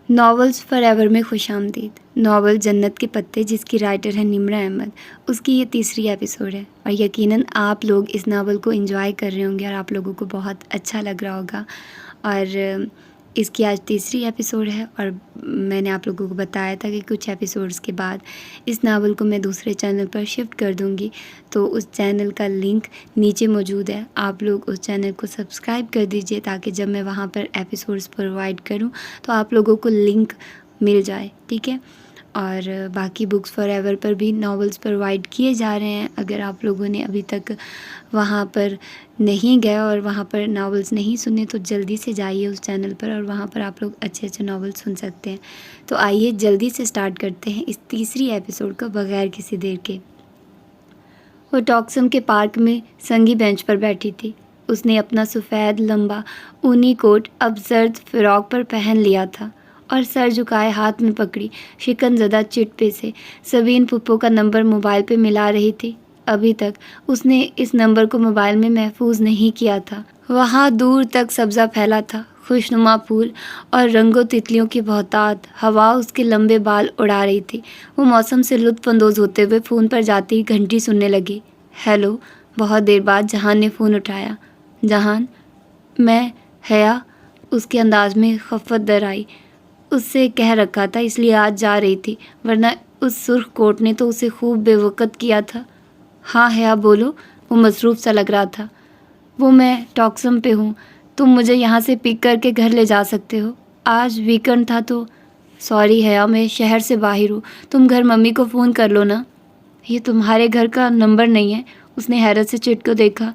Novels for ever میں خوش آمدید۔ ناول جنت کے پتے، جس کی رائٹر ہے نمرہ احمد، اس کی یہ تیسری ایپیسوڈ ہے اور یقیناً آپ لوگ اس ناول کو انجوائے کر رہے ہوں گے اور آپ لوگوں کو بہت اچھا لگ رہا ہوگا۔ اور اس کی آج تیسری ایپیسوڈ ہے اور میں نے آپ لوگوں کو بتایا تھا کہ کچھ ایپیسوڈز کے بعد اس ناول کو میں دوسرے چینل پر شفٹ کر دوں گی، تو اس چینل کا لنک نیچے موجود ہے۔ آپ لوگ اس چینل کو سبسکرائب کر دیجئے تاکہ جب میں وہاں پر ایپیسوڈز پرووائڈ کروں تو آپ لوگوں کو لنک مل جائے، ٹھیک ہے۔ اور باقی بکس فار ایور پر بھی ناولز پرووائڈ کیے جا رہے ہیں۔ اگر آپ لوگوں نے ابھی تک وہاں پر نہیں گئے اور وہاں پر ناولز نہیں سنے تو جلدی سے جائیے اس چینل پر، اور وہاں پر آپ لوگ اچھے اچھے ناول سن سکتے ہیں۔ تو آئیے جلدی سے سٹارٹ کرتے ہیں اس تیسری ایپیسوڈ کو بغیر کسی دیر کے۔ وہ ٹاکسم کے پارک میں سنگی بینچ پر بیٹھی تھی۔ اس نے اپنا سفید لمبا اونی کوٹ اب زرد فراق پر پہن لیا تھا اور سر جھکائے ہاتھ میں پکڑی شکن زدہ چٹ پہ سے سوین پھپھو کا نمبر موبائل پہ ملا رہی تھی۔ ابھی تک اس نے اس نمبر کو موبائل میں محفوظ نہیں کیا تھا۔ وہاں دور تک سبزہ پھیلا تھا، خوشنما پھول اور رنگوں تتلیوں کی بہتات۔ ہوا اس کے لمبے بال اڑا رہی تھی۔ وہ موسم سے لطف اندوز ہوتے ہوئے فون پر جاتی ہی گھنٹی سننے لگی۔ ہیلو۔ بہت دیر بعد جہان نے فون اٹھایا۔ جہان، میں حیا۔ اس کے انداز میں خفت در آئی۔ اس سے کہہ رکھا تھا اس لیے آج جا رہی تھی، ورنہ اس سرخ کوٹ نے تو اسے خوب بے وقت کیا تھا۔ ہاں حیا بولو۔ وہ مصروف سا لگ رہا تھا۔ وہ میں ٹاکسم پہ ہوں، تم مجھے یہاں سے پک کر کے گھر لے جا سکتے ہو؟ آج ویکنڈ تھا تو۔ سوری حیا، میں شہر سے باہر ہوں، تم گھر ممی کو فون کر لو نا۔ یہ تمہارے گھر کا نمبر نہیں ہے؟ اس نے حیرت سے چٹ کو دیکھا۔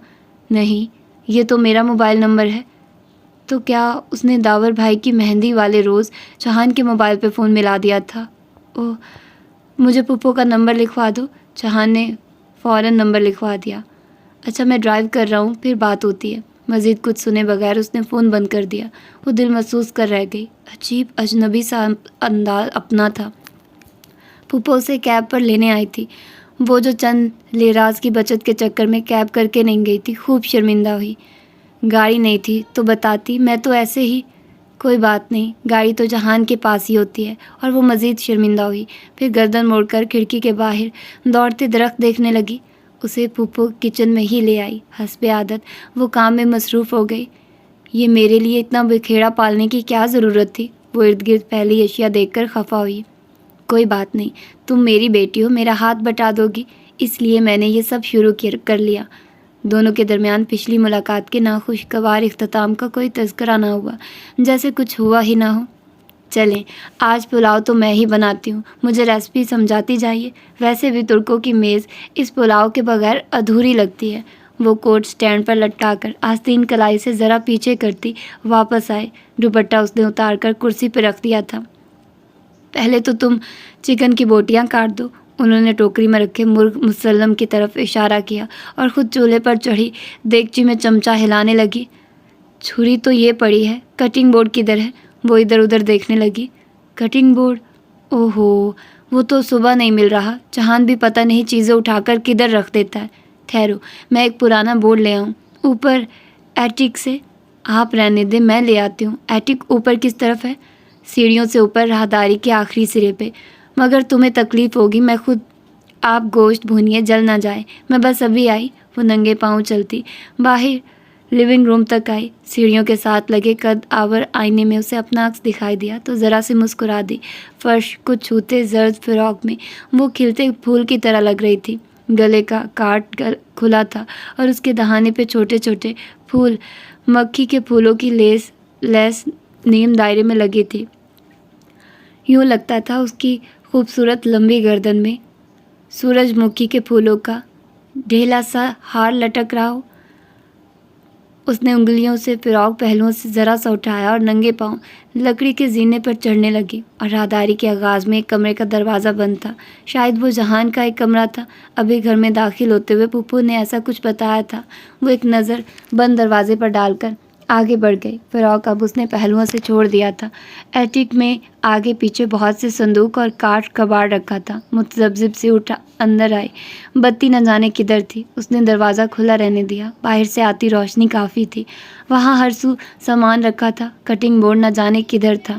نہیں، یہ تو میرا موبائل نمبر ہے۔ تو کیا اس نے داور بھائی کی مہندی والے روز جہان کے موبائل پہ فون ملا دیا تھا؟ اوہ، مجھے پھپھو کا نمبر لکھوا دو۔ جہان نے فوراً نمبر لکھوا دیا۔ اچھا میں ڈرائیو کر رہا ہوں، پھر بات ہوتی ہے۔ مزید کچھ سنے بغیر اس نے فون بند کر دیا۔ وہ دل محسوس کر رہ گئی۔ عجیب اجنبی سا انداز اپنا تھا۔ پھپھو اسے کیب پر لینے آئی تھی۔ وہ جو چند لیراز کی بچت کے چکر میں کیب کر کے نہیں گئی تھی، خوب شرمندہ ہوئی۔ گاڑی نہیں تھی تو بتاتی، میں تو ایسے ہی۔ کوئی بات نہیں، گاڑی تو جہان کے پاس ہی ہوتی ہے۔ اور وہ مزید شرمندہ ہوئی، پھر گردن موڑ کر کھڑکی کے باہر دوڑتے درخت دیکھنے لگی۔ اسے پھپھو کچن میں ہی لے آئی۔ حسب عادت وہ کام میں مصروف ہو گئی۔ یہ میرے لیے اتنا بکھیڑا پالنے کی کیا ضرورت تھی؟ وہ ارد گرد پھیلی اشیاء دیکھ کر خفا ہوئی۔ کوئی بات نہیں، تم میری بیٹی ہو، میرا ہاتھ بٹا دو گی، اس لیے میں نے یہ سب شروع کر لیا۔ دونوں کے درمیان پچھلی ملاقات کے ناخوشگوار اختتام کا کوئی تذکرہ نہ ہوا، جیسے کچھ ہوا ہی نہ ہو۔ چلیں، آج پلاؤ تو میں ہی بناتی ہوں، مجھے ریسپی سمجھاتی جائیے۔ ویسے بھی ترکوں کی میز اس پلاؤ کے بغیر ادھوری لگتی ہے۔ وہ کوٹ سٹینڈ پر لٹکا کر آستین کلائی سے ذرا پیچھے کرتی واپس آئے۔ دوپٹہ اس نے اتار کر کرسی پہ رکھ دیا تھا۔ پہلے تو تم چکن کی بوٹیاں کاٹ دو۔ انہوں نے ٹوکری میں رکھے مرغ مسلم کی طرف اشارہ کیا اور خود چولہے پر چڑھی دیگچی میں چمچہ ہلانے لگی۔ چھری تو یہ پڑی ہے، کٹنگ بورڈ کدھر ہے؟ وہ ادھر ادھر دیکھنے لگی۔ Cutting board? اوہو، وہ تو صبح نہیں مل رہا۔ جہان بھی پتہ نہیں چیزیں اٹھا کر کدھر رکھ دیتا ہے۔ ٹھہرو، میں ایک پرانا بورڈ لے آؤں۔ اوپر ایٹک سے؟ آپ رہنے دیں، میں لے آتی ہوں۔ ایٹک اوپر کس طرف ہے؟ سیڑھیوں سے اوپر راہداری کے آخری سرے پہ۔ مگر تمہیں تکلیف ہوگی، میں خود۔ آپ گوشت بھونیے، جل نہ جائے، میں بس ابھی آئی۔ وہ ننگے پاؤں چلتی باہر لیونگ روم تک آئی۔ سیڑھیوں کے ساتھ لگے قد آور آئینے میں اسے اپنا عکس دکھائی دیا تو ذرا سی مسکرا دی۔ فرش کو چھوتے زرد فراق میں وہ کھلتے پھول کی طرح لگ رہی تھی۔ گلے کا کاٹ کھلا تھا اور اس کے دہانے پہ چھوٹے چھوٹے پھول مکھی کے پھولوں کی لیس نیم دائرے میں لگی تھی۔ یوں لگتا تھا اس کی خوبصورت لمبی گردن میں سورج مکھی کے پھولوں کا ڈھیلا سا ہار لٹک رہا ہو۔ اس نے انگلیوں سے فراق پہلوؤں سے ذرا سا اٹھایا اور ننگے پاؤں لکڑی کے زینے پر چڑھنے لگی۔ اور راہداری کے آغاز میں ایک کمرے کا دروازہ بند تھا۔ شاید وہ جہان کا ایک کمرہ تھا۔ ابھی گھر میں داخل ہوتے ہوئے پھپھو نے ایسا کچھ بتایا تھا۔ وہ ایک نظر بند دروازے پر ڈال کر آگے بڑھ گئی۔ فراق اب اس نے پہلوؤں سے چھوڑ دیا تھا۔ ایٹک میں آگے پیچھے بہت سے صندوق اور کاٹ کباڑ رکھا تھا۔ متذبذب سے اٹھا اندر آئی۔ بتی نہ جانے کدھر تھی۔ اس نے دروازہ کھلا رہنے دیا۔ باہر سے آتی روشنی کافی تھی۔ وہاں ہر سو سامان رکھا تھا۔ کٹنگ بورڈ نہ جانے کدھر تھا۔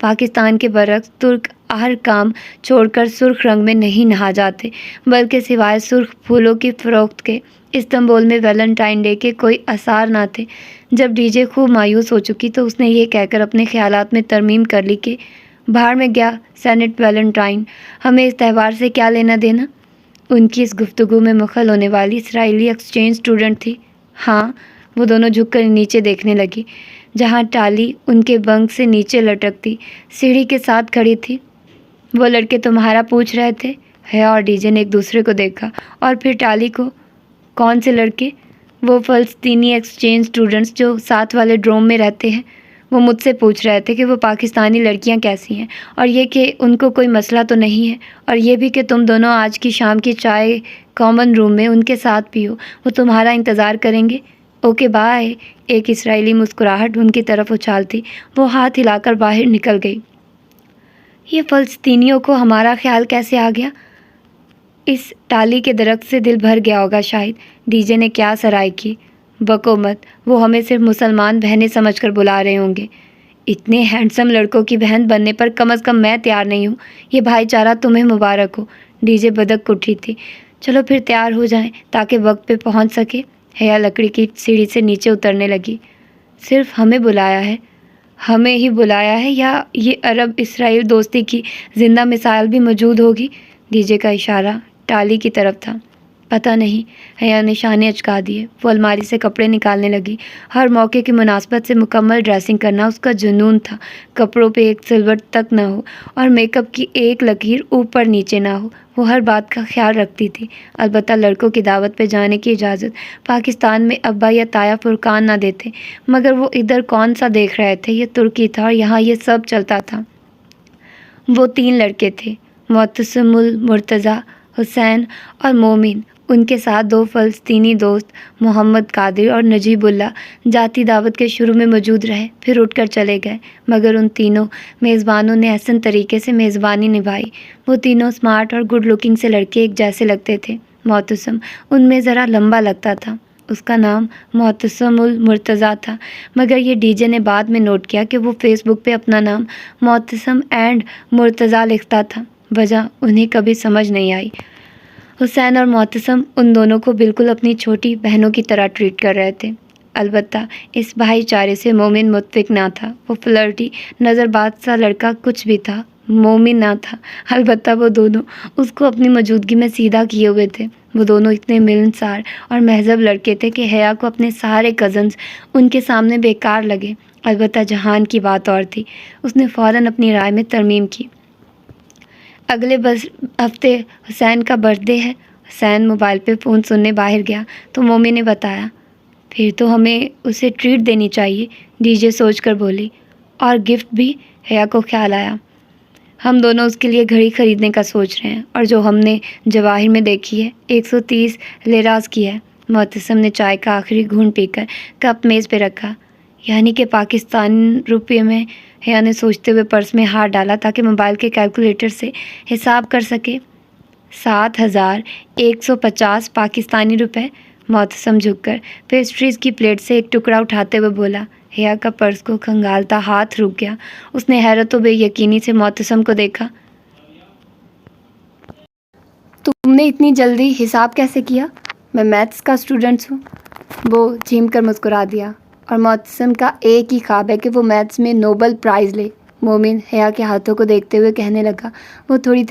پاکستان کے برعکس ترک ہر کام چھوڑ کر سرخ رنگ میں نہیں نہا جاتے، بلکہ سوائے سرخ پھولوں کی فروخت کے استنبول میں ویلنٹائن ڈے کے کوئی آثار نہ تھے۔ جب ڈی جے خوب مایوس ہو چکی تو اس نے یہ کہہ کر اپنے خیالات میں ترمیم کر لی کہ باہر میں گیا سینٹ ویلنٹائن، ہمیں اس تہوار سے کیا لینا دینا؟ ان کی اس گفتگو میں مخل ہونے والی اسرائیلی ایکسچینج اسٹوڈنٹ تھی۔ ہاں، وہ دونوں جھک کر نیچے دیکھنے لگی، جہاں ٹالی ان کے بنک سے نیچے لٹکتی سیڑھی کے ساتھ کھڑی تھی۔ وہ لڑکے تمہارا پوچھ رہے تھے؟ حیا اور ڈی جے نے ایک دوسرے کو دیکھا اور پھر ٹالی کو۔ کون سے لڑکے؟ وہ فلسطینی ایکسچینج اسٹوڈنٹس جو ساتھ والے ڈروم میں رہتے ہیں۔ وہ مجھ سے پوچھ رہے تھے کہ وہ پاکستانی لڑکیاں کیسی ہیں، اور یہ کہ ان کو کوئی مسئلہ تو نہیں ہے، اور یہ بھی کہ تم دونوں آج کی شام کی چائے کامن روم میں ان کے ساتھ پیو، وہ تمہارا انتظار کریں گے۔ Okay bye. ایک اسرائیلی مسکراہٹ ان کی طرف اچھالتی وہ ہاتھ ہلا کر باہر نکل گئی۔ یہ فلسطینیوں کو ہمارا خیال کیسے آ گیا؟ اس ٹالی کے درخت سے دل بھر گیا ہوگا شاید۔ ڈی جے نے کیا سرائی کی۔ بکو مت، وہ ہمیں صرف مسلمان بہنیں سمجھ کر بلا رہے ہوں گے۔ اتنے ہینڈسم لڑکوں کی بہن بننے پر کم از کم میں تیار نہیں ہوں۔ یہ بھائی چارہ تمہیں مبارک ہو۔ ڈی جے بدک اٹھی تھی۔ چلو پھر تیار ہو جائیں تاکہ وقت پہ پہنچ سکے۔ حیا لکڑی کی سیڑھی سے نیچے اترنے لگی۔ صرف ہمیں بلایا ہے؟ ہمیں ہی بلایا ہے یا یہ عرب اسرائیل دوستی کی زندہ مثال بھی موجود ہوگی؟ ڈی جے کا اشارہ ٹالی کی طرف تھا۔ پتہ نہیں، حیا نے شانے اچکا دیے۔ وہ الماری سے کپڑے نکالنے لگی۔ ہر موقع کی مناسبت سے مکمل ڈریسنگ کرنا اس کا جنون تھا۔ کپڑوں پہ ایک سلوٹ تک نہ ہو اور میک اپ کی ایک لکیر اوپر نیچے نہ ہو، وہ ہر بات کا خیال رکھتی تھی۔ البتہ لڑکوں کی دعوت پہ جانے کی اجازت پاکستان میں ابا یا تایا فرقان نہ دیتے، مگر وہ ادھر کون سا دیکھ رہے تھے؟ یہ ترکی تھا اور یہاں یہ سب چلتا تھا۔ وہ 3 لڑکے تھے، معتصم المرتضیٰ، حسین اور مومن۔ ان کے ساتھ 2 فلسطینی دوست محمد قادر اور نجیب اللہ جاتی دعوت کے شروع میں موجود رہے، پھر اٹھ کر چلے گئے، مگر ان تینوں میزبانوں نے احسن طریقے سے میزبانی نبھائی۔ وہ تینوں اسمارٹ اور گڈ لکنگ سے لڑکے ایک جیسے لگتے تھے۔ معتصم ان میں ذرا لمبا لگتا تھا۔ اس کا نام معتصم المرتضیٰ تھا، مگر یہ ڈی جے نے بعد میں نوٹ کیا کہ وہ فیس بک پہ اپنا نام معتصم اینڈ مرتضیٰ لکھتا تھا۔ وجہ انہیں کبھی سمجھ نہیں آئی۔ حسین اور معتصم ان دونوں کو بالکل اپنی چھوٹی بہنوں کی طرح ٹریٹ کر رہے تھے۔ البتہ اس بھائی چارے سے مومن متفق نہ تھا۔ وہ فلرٹی نظر باز سا لڑکا کچھ بھی تھا، مومن نہ تھا۔ البتہ وہ دونوں اس کو اپنی موجودگی میں سیدھا کیے ہوئے تھے۔ وہ دونوں اتنے ملنسار اور مہذب لڑکے تھے کہ حیا کو اپنے سارے کزنز ان کے سامنے بیکار لگے۔ البتہ جہان کی بات اور تھی۔ اس نے فوراً اپنی رائے میں ترمیم کی۔ اگلے ہفتے حسین کا برتھ ڈے ہے۔ حسین موبائل پہ فون سننے باہر گیا تو مومی نے بتایا۔ پھر تو ہمیں اسے ٹریٹ دینی چاہیے، ڈی جے سوچ کر بولی۔ اور گفٹ بھی؟ حیا کو خیال آیا۔ ہم دونوں اس کے لیے گھڑی خریدنے کا سوچ رہے ہیں، اور جو ہم نے جواہر میں دیکھی ہے 130 لیراز کی ہے۔ معتصم نے چائے کا آخری گھونٹ پی کر کپ میز پہ رکھا۔ یعنی کہ پاکستان روپے میں؟ حیا نے سوچتے ہوئے پرس میں ہاتھ ڈالا تاکہ موبائل کے کیلکولیٹر سے حساب کر سکے۔ 7150 پاکستانی روپے۔ معتصم جھک کر پیسٹریز کی پلیٹ سے ایک ٹکڑا اٹھاتے ہوئے بولا۔ حیا کا پرس کو کھنگالتا ہاتھ رک گیا۔ اس نے حیرت و بے یقینی سے معتصم کو دیکھا۔ تم نے اتنی جلدی حساب کیسے کیا؟ میں میتھس کا اسٹوڈنٹ ہوں۔ وہ جھیم کر مسکرا دیا۔ اور معتصم کا ایک ہی خواب ہے کہ وہ میتھس میں نوبل پرائز لے، مومن حیا کے ہاتھوں کو دیکھتے ہوئے کہنے لگا۔ وہ تھوڑی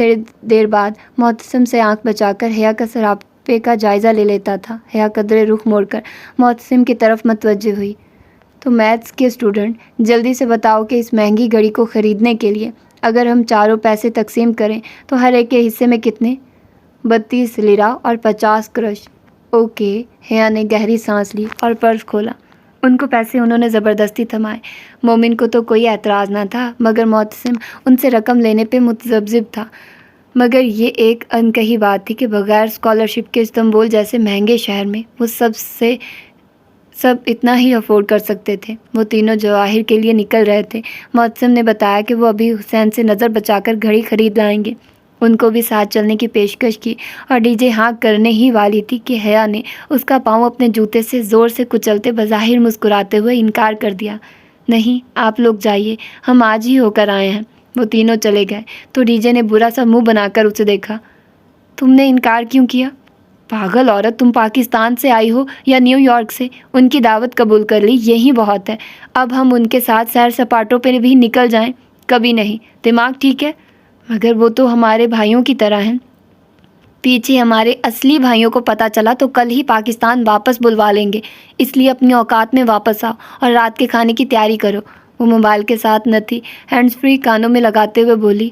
دیر بعد معتصم سے آنکھ بچا کر حیا کا سراپے کا جائزہ لے لیتا تھا۔ حیا قدرے رخ موڑ کر معتصم کی طرف متوجہ ہوئی۔ تو میتھس کے اسٹوڈنٹ، جلدی سے بتاؤ کہ اس مہنگی گھڑی کو خریدنے کے لیے اگر ہم چاروں پیسے تقسیم کریں تو ہر ایک کے حصے میں کتنے؟ 32 لیرا اور 50 کرش۔ اوکے۔ حیا نے گہری سانس لی اور پرس کھولا۔ ان کو پیسے انہوں نے زبردستی تھمائے۔ مومن کو تو کوئی اعتراض نہ تھا، مگر معتصم ان سے رقم لینے پہ متذبذب تھا۔ مگر یہ ایک انکہی بات تھی کہ بغیر اسکالرشپ کے استنبول جیسے مہنگے شہر میں وہ سب اتنا ہی افورڈ کر سکتے تھے۔ وہ تینوں جواہر کے لیے نکل رہے تھے۔ معتصم نے بتایا کہ وہ ابھی حسین سے نظر بچا کر گھڑی خرید لائیں گے۔ ان کو بھی ساتھ چلنے کی پیشکش کی اور ڈی جے ہاں کرنے ہی والی تھی کہ حیا نے اس کا پاؤں اپنے جوتے سے زور سے کچلتے بظاہر مسکراتے ہوئے انکار کر دیا۔ نہیں آپ لوگ جائیے، ہم آج ہی ہو کر آئے ہیں۔ وہ تینوں چلے گئے تو ڈی جے نے برا سا منہ بنا کر اسے دیکھا۔ تم نے انکار کیوں کیا؟ پاگل عورت، تم پاکستان سے آئی ہو یا نیو یارک سے؟ ان کی دعوت قبول کر لی، یہی بہت ہے۔ اب ہم ان کے ساتھ سیر سپاٹوں پہ بھی نکل جائیں؟ کبھی نہیں۔ دماغ ٹھیک ہے؟ مگر وہ تو ہمارے بھائیوں کی طرح ہیں۔ پیچھے ہمارے اصلی بھائیوں کو پتہ چلا تو کل ہی پاکستان واپس بلوا لیں گے، اس لیے اپنی اوقات میں واپس آؤ اور رات کے کھانے کی تیاری کرو۔ وہ موبائل کے ساتھ نہ تھی، ہینڈز فری کانوں میں لگاتے ہوئے بولی۔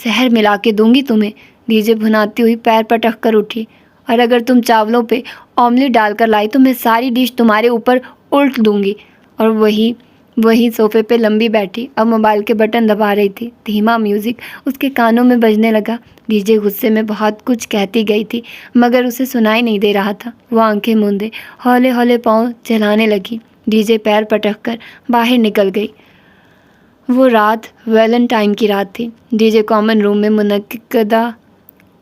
زہر ملا کے دوں گی تمہیں، ڈی جے بھناتی ہوئی پیر پٹک کر اٹھی۔ اور اگر تم چاولوں پہ آملیٹ ڈال کر لائی تو میں ساری ڈش تمہارے اوپر الٹ دوں گی۔ اور وہی صوفے پہ لمبی بیٹھی، اب موبائل کے بٹن دبا رہی تھی۔ دھیما میوزک اس کے کانوں میں بجنے لگا۔ ڈی جے غصے میں بہت کچھ کہتی گئی تھی مگر اسے سنائی نہیں دے رہا تھا۔ وہ آنکھیں موندے ہولے ہولے پاؤں چلانے لگی۔ ڈی جے پیر پٹک کر باہر نکل گئی۔ وہ رات ویلنٹائن کی رات تھی۔ ڈی جے کامن روم میں منعقدہ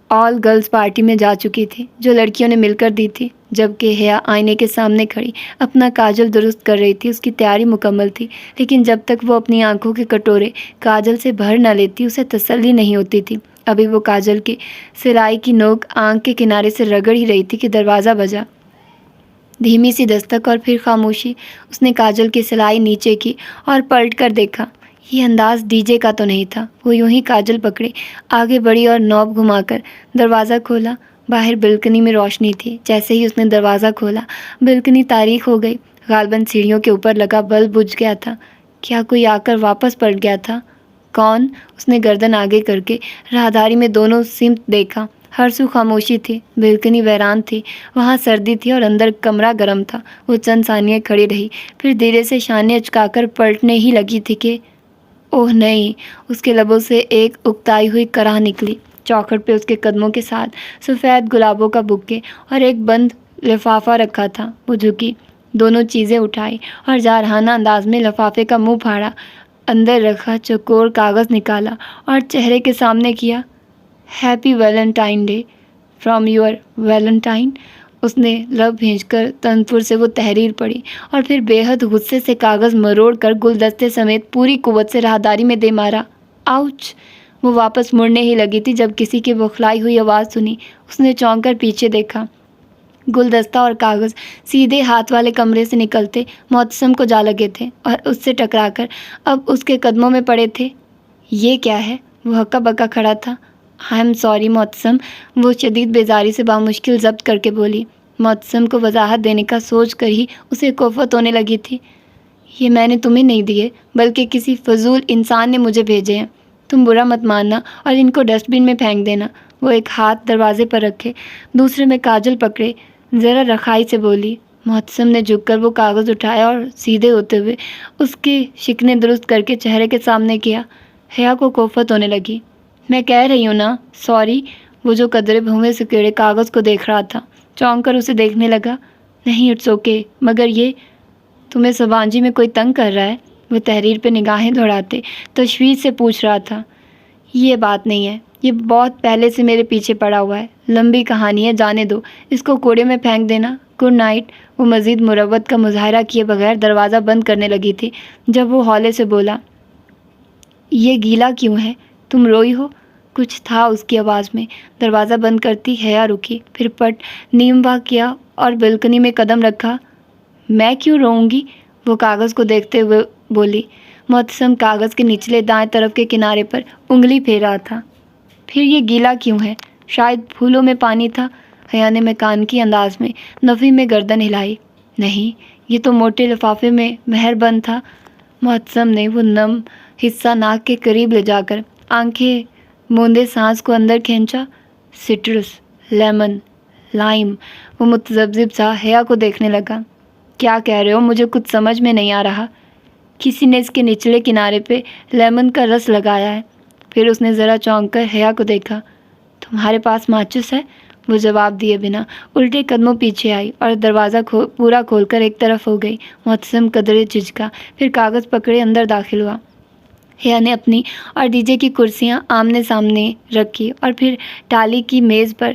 آل گرلز پارٹی میں جا چکی تھی جو لڑکیوں نے مل کر دی تھی، جبکہ حیا آئینے کے سامنے کھڑی اپنا کاجل درست کر رہی تھی۔ اس کی تیاری مکمل تھی لیکن جب تک وہ اپنی آنکھوں کے کٹورے کاجل سے بھر نہ لیتی اسے تسلی نہیں ہوتی تھی۔ ابھی وہ کاجل کے سلائی کی نوک آنکھ کے کنارے سے رگڑ ہی رہی تھی کہ دروازہ بجا۔ دھیمی سی دستک اور پھر خاموشی۔ اس نے کاجل کی سلائی نیچے کی اور پلٹ کر دیکھا۔ یہ انداز ڈی جے کا تو نہیں تھا۔ وہ یوں ہی کاجل پکڑے آگے بڑھی اور نوب گھما کر دروازہ کھولا۔ باہر بلکنی میں روشنی تھی۔ جیسے ہی اس نے دروازہ کھولا بلکنی تاریک ہو گئی۔ غالباً سیڑھیوں کے اوپر لگا بلب بجھ گیا تھا۔ کیا کوئی آ کر واپس پلٹ گیا تھا؟ کون؟ اس نے گردن آگے کر کے راہداری میں دونوں سمت دیکھا۔ ہر سو خاموشی تھی۔ بلکنی ویران تھی، وہاں سردی تھی اور اندر کمرہ گرم تھا۔ وہ چند ثانیے کھڑی رہی، پھر دھیرے سے شانے اچکا کر پلٹنے ہی لگی تھی کہ اوہ نہیں! اس کے لبوں سے ایک اکتائی ہوئی کرہ نکلی۔ چوکھٹ پہ اس کے قدموں کے ساتھ سفید گلابوں کا بکے اور ایک بند لفافہ رکھا تھا۔ وہ جھکی، دونوں چیزیں اٹھائی اور جارحانہ انداز میں لفافے کا منہ پھاڑا، اندر رکھا چوکور کاغذ نکالا اور چہرے کے سامنے کیا۔ Happy Valentine day from your Valentine. اس نے لب بھینچ کر تنفر سے وہ تحریر پڑھی اور پھر بے حد غصے سے کاغذ مروڑ کر گلدستے سمیت پوری قوت سے راہداری میں دے مارا۔ آؤچ! وہ واپس مڑنے ہی لگی تھی جب کسی کی بوکھلائی ہوئی آواز سنی۔ اس نے چونک کر پیچھے دیکھا۔ گلدستہ اور کاغذ سیدھے ہاتھ والے کمرے سے نکلتے معتصم کو جا لگے تھے اور اس سے ٹکرا کر اب اس کے قدموں میں پڑے تھے۔ یہ کیا ہے؟ وہ ہکا بکا کھڑا تھا۔ آئی ایم سوری معتصم، وہ شدید بیزاری سے بامشکل ضبط کر کے بولی۔ معتصم کو وضاحت دینے کا سوچ کر ہی اسے کوفت ہونے لگی تھی۔ یہ میں نے تمہیں نہیں دیے بلکہ کسی فضول انسان نے مجھے بھیجے ہیں۔ تم برا مت ماننا اور ان کو ڈسٹ بن میں پھینک دینا۔ وہ ایک ہاتھ دروازے پر رکھے دوسرے میں کاجل پکڑے ذرا رخائی سے بولی۔ معتصم نے جھک کر وہ کاغذ اٹھایا اور سیدھے ہوتے ہوئے اس کے شکنے درست کر کے چہرے کے سامنے کیا۔ حیا کو کوفت ہونے لگی۔ میں کہہ رہی ہوں نا سوری۔ وہ جو قدرے بھویں سے کیڑے کاغذ کو دیکھ رہا تھا چونک کر اسے دیکھنے لگا۔ نہیں اٹس اوکے، مگر یہ تمہیں سبانجی میں کوئی تنگ کر رہا ہے؟ وہ تحریر پہ نگاہیں دوڑاتے تشویش سے پوچھ رہا تھا۔ یہ بات نہیں ہے، یہ بہت پہلے سے میرے پیچھے پڑا ہوا ہے، لمبی کہانی ہے، جانے دو، اس کو کوڑے میں پھینک دینا۔ Good night. وہ مزید مروت کا مظاہرہ کیے بغیر دروازہ بند کرنے لگی تھی جب وہ ہولے سے بولا۔ یہ گیلا کیوں ہے؟ تم روئی ہو؟ کچھ تھا اس کی آواز میں۔ دروازہ بند کرتی حیا رکی، پھر پٹ نیم وا کیا اور بلکنی میں قدم رکھا۔ میں کیوں روؤں گی؟ وہ کاغذ کو دیکھتے ہوئے بولی۔ معتصم کاغذ کے نچلے دائیں طرف کے کنارے پر انگلی پھیر رہا تھا۔ پھر یہ گیلا کیوں ہے؟ شاید پھولوں میں پانی تھا۔ حیا نے میکانکی انداز میں نفی میں گردن ہلائی۔ نہیں، یہ تو موٹے لفافے میں مہر بند تھا۔ معتصم نے وہ نم حصہ ناک کے قریب لے جا کر آنکھیں موندے سانس کو اندر کھینچا۔ سٹرس، لیمن، لائم۔ وہ متذبذب سا حیا کو دیکھنے لگا۔ کیا کہہ رہے ہو؟ مجھے کچھ سمجھ میں نہیں آ رہا۔ کسی نے اس کے نچلے کنارے پہ لیمن کا رس لگایا ہے۔ پھر اس نے ذرا چونک کر حیا کو دیکھا۔ تمہارے پاس ماچس ہے؟ وہ جواب دیے بنا الٹے قدموں پیچھے آئی اور دروازہ پورا کھول کر ایک طرف ہو گئی۔ معتصم قدرے جھجکا، پھر کاغذ پکڑے اندر داخل ہوا۔ حیا نے اپنی اور ڈی جے کی کرسیاں آمنے سامنے رکھی اور پھر ٹالی کی میز پر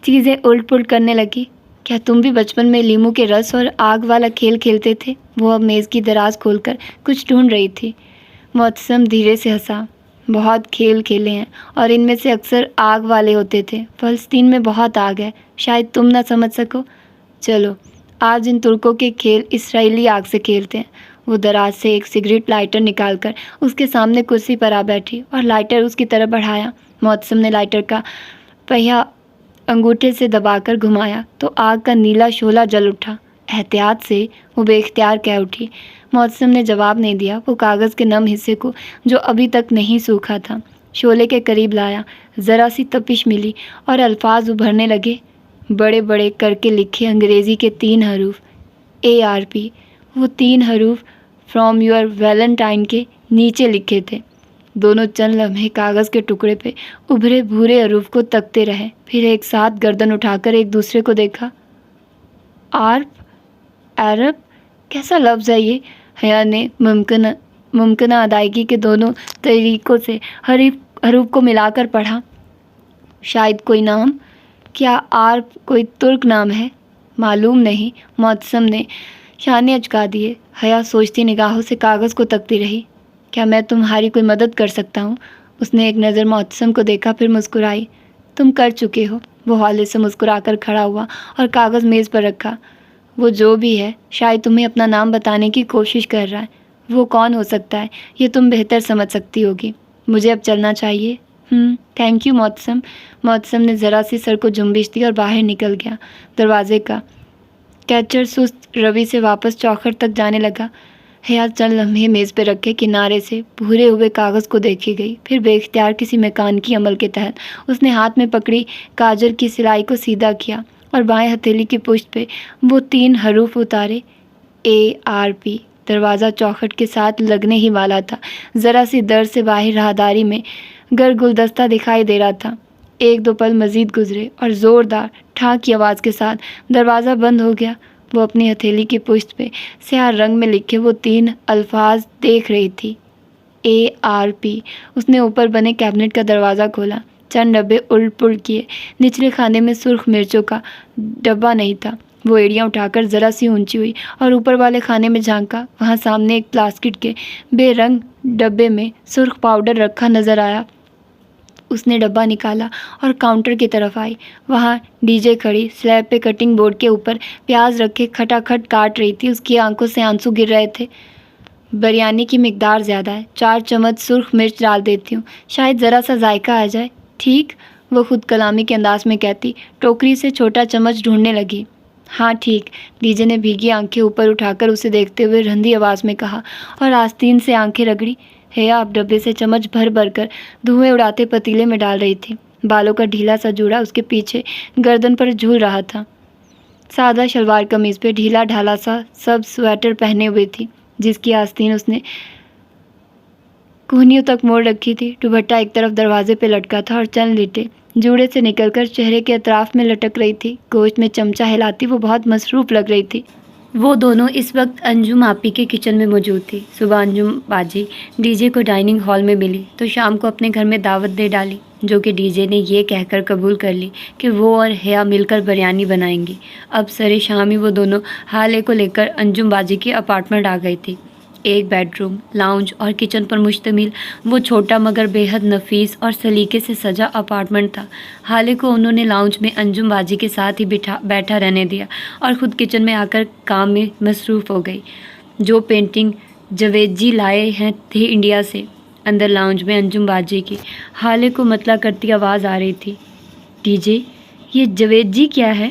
چیزیں الٹ پلٹ کرنے لگی۔ کیا تم بھی بچپن میں لیمو کے رس اور آگ والا کھیل کھیلتے تھے؟ وہ اب میز کی دراز کھول کر کچھ ڈھونڈ رہی تھی۔ معتصم دھیرے سے ہنسا۔ بہت کھیل کھیلے ہیں اور ان میں سے اکثر آگ والے ہوتے تھے۔ فلسطین میں بہت آگ ہے، شاید تم نہ سمجھ سکو۔ چلو آج ان ترکوں کے کھیل اسرائیلی آگ سے کھیلتے ہیں۔ وہ دراز سے ایک سگریٹ لائٹر نکال کر اس کے سامنے کرسی پر آ بیٹھی اور لائٹر اس کی طرف بڑھایا۔ معتصم نے لائٹر کا پہیا انگوٹھے سے دبا کر گھمایا تو آگ کا نیلا شعلہ جل اٹھا۔ احتیاط سے، وہ بے اختیار کہہ اٹھی۔ معتصم نے جواب نہیں دیا۔ وہ کاغذ کے نم حصے کو جو ابھی تک نہیں سوکھا تھا شعلے کے قریب لایا۔ ذرا سی تپش ملی اور الفاظ ابھرنے لگے۔ بڑے بڑے کر کے لکھے انگریزی کے 3 حروف ARP۔ وہ 3 حروف فرام یور ویلنٹائن کے نیچے لکھے تھے۔ دونوں چند لمحے کاغذ کے ٹکڑے پہ ابھرے بھورے حروف کو تکتے رہے، پھر ایک ساتھ گردن اٹھا کر ایک دوسرے کو دیکھا۔ عرب کیسا لفظ ہے یہ؟ حیا نے ممکنہ ادائیگی کے دونوں طریقوں سے حروف کو ملا کر پڑھا۔ شاید کوئی نام؟ کیا عرب کوئی ترک نام ہے؟ معلوم نہیں۔ معتصم نے شانے اچکا دیے۔ حیا سوچتی نگاہوں سے کاغذ کو تکتی رہی۔ کیا میں تمہاری کوئی مدد کر سکتا ہوں؟ اس نے ایک نظر معتصم کو دیکھا، پھر مسکرائی۔ تم کر چکے ہو۔ وہ حالے سے مسکرا کر کھڑا ہوا اور کاغذ میز پر رکھا۔ وہ جو بھی ہے شاید تمہیں اپنا نام بتانے کی کوشش کر رہا ہے۔ وہ کون ہو سکتا ہے یہ تم بہتر سمجھ سکتی ہوگی۔ مجھے اب چلنا چاہیے۔ Thank you Mutasim. معتصم نے ذرا سی سر کو جنبش دی اور باہر نکل گیا۔ دروازے کا کیچر سست روی سے واپس چوکھٹ تک جانے لگا۔ حیا چند لمحے میز پہ رکھے کنارے سے بھورے ہوئے کاغذ کو دیکھے گئی، پھر بے اختیار کسی میکانیکی عمل کے تحت اس نے ہاتھ میں پکڑی کاجر کی سلائی کو سیدھا کیا اور بائیں ہتھیلی کی پشت پہ وہ 3 حروف اتارے۔ ARP۔ دروازہ چوکھٹ کے ساتھ لگنے ہی والا تھا۔ ذرا سی در سے باہر راہداری میں گر گلدستہ دکھائی دے رہا تھا۔ 1-2 پل مزید گزرے اور زوردار ٹھاں کی آواز کے ساتھ دروازہ بند ہو گیا۔ وہ اپنی ہتھیلی کی پشت پہ سیاہ رنگ میں لکھے وہ 3 الفاظ دیکھ رہی تھی۔ ARP۔ اس نے اوپر بنے کیبنٹ کا دروازہ کھولا۔ چند ڈبے الٹ پلٹ کیے۔ نچلے خانے میں سرخ مرچوں کا ڈبہ نہیں تھا۔ وہ ایڑیاں اٹھا کر ذرا سی اونچی ہوئی اور اوپر والے خانے میں جھانکا۔ وہاں سامنے ایک پلاسٹک کے بے رنگ ڈبے میں سرخ پاؤڈر رکھا نظر آیا۔ اس نے ڈبہ نکالا اور کاؤنٹر کی طرف آئی۔ وہاں ڈی جے کھڑی سلیب پہ کٹنگ بورڈ کے اوپر پیاز رکھے کھٹاکھٹ کاٹ رہی تھی۔ اس کی آنکھوں سے آنسو گر رہے تھے۔ بریانی کی مقدار زیادہ ہے، 4 چمچ سرخ مرچ ڈال دیتی ہوں، شاید ذرا سا ذائقہ آ جائے۔ ٹھیک؟ وہ خود کلامی کے انداز میں کہتی ٹوکری سے چھوٹا چمچ ڈھونڈنے لگی۔ ہاں ٹھیک، ڈی جے نے بھیگی آنکھیں اوپر اٹھا کر اسے دیکھتے ہوئے رندھی آواز میں کہا اور آستین سے آنکھیں رگڑی۔ حیا اب ڈبے سے چمچ بھر بھر کر دھوئیں اڑاتے پتیلے میں ڈال رہی تھی۔ بالوں کا ڈھیلا سا جوڑا اس کے پیچھے گردن پر جھول رہا تھا۔ سادہ شلوار قمیض پہ ڈھیلا ڈھالا سا سب سویٹر پہنے ہوئے تھی، جس کی آستین اس نے کوہنیوں تک موڑ رکھی تھی۔ دوپٹہ ایک طرف دروازے پہ لٹکا تھا اور چند لیٹیں جوڑے سے نکل کر چہرے کے اطراف میں لٹک رہی تھی۔ گوشت میں چمچہ ہلاتی وہ بہت مصروف لگ رہی تھی۔ وہ دونوں اس وقت انجم آپی کے کچن میں موجود تھی۔ صبح انجم باجی ڈی جے کو ڈائننگ ہال میں ملی تو شام کو اپنے گھر میں دعوت دے ڈالی، جو کہ ڈی جے نے یہ کہہ کر قبول کر لی کہ وہ اور حیا مل کر بریانی بنائیں گی۔ اب سرے شام ہی وہ دونوں حالے کو لے کر انجم باجی کے اپارٹمنٹ آ گئی تھی۔ ایک بیڈ روم، لاؤنج اور کچن پر مشتمل وہ چھوٹا مگر بے حد نفیس اور سلیقے سے سجا اپارٹمنٹ تھا۔ حالے کو انہوں نے لاؤنج میں انجم باجی کے ساتھ ہی بیٹھا رہنے دیا اور خود کچن میں آ کر کام میں مصروف ہو گئی۔ جو پینٹنگ جاوید جی لائے تھے انڈیا سے۔ اندر لاؤنج میں انجم باجی کی حالے کو مطلع کرتی آواز آ رہی تھی۔ ڈی جے، یہ جاوید جی کیا ہے؟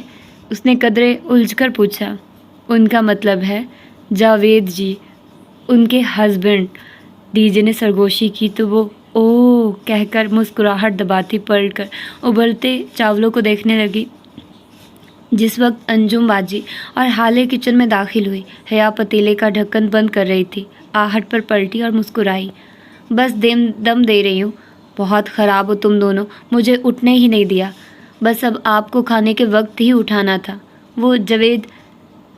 اس نے قدرے الجھ کر پوچھا۔ ان کا مطلب ہے جاوید جی، ان کے ہسبینڈ۔ ڈی جے نے سرگوشی کی تو وہ اوہ کہہ کر مسکراہٹ دباتی پلٹ کر ابلتے چاولوں کو دیکھنے لگی۔ جس وقت انجم باجی اور حالے کچن میں داخل ہوئی، حیا پتیلے کا ڈھکن بند کر رہی تھی۔ آہٹ پر پلٹی اور مسکرائی۔ بس دم دے رہی ہوں۔ بہت خراب ہو تم دونوں، مجھے اٹھنے ہی نہیں دیا۔ بس اب آپ کو کھانے کے وقت ہی اٹھانا تھا۔ وہ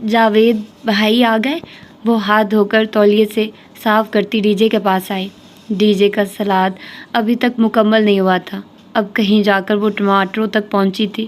جاوید بھائی آ گئے؟ وہ ہاتھ دھو کر تولیے سے صاف کرتی ڈی جے کے پاس آئی۔ ڈی جے کا سلاد ابھی تک مکمل نہیں ہوا تھا۔ اب کہیں جا کر وہ ٹماٹروں تک پہنچی تھی۔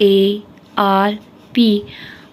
ARP।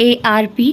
ARP,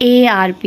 ARP,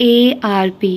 ARP,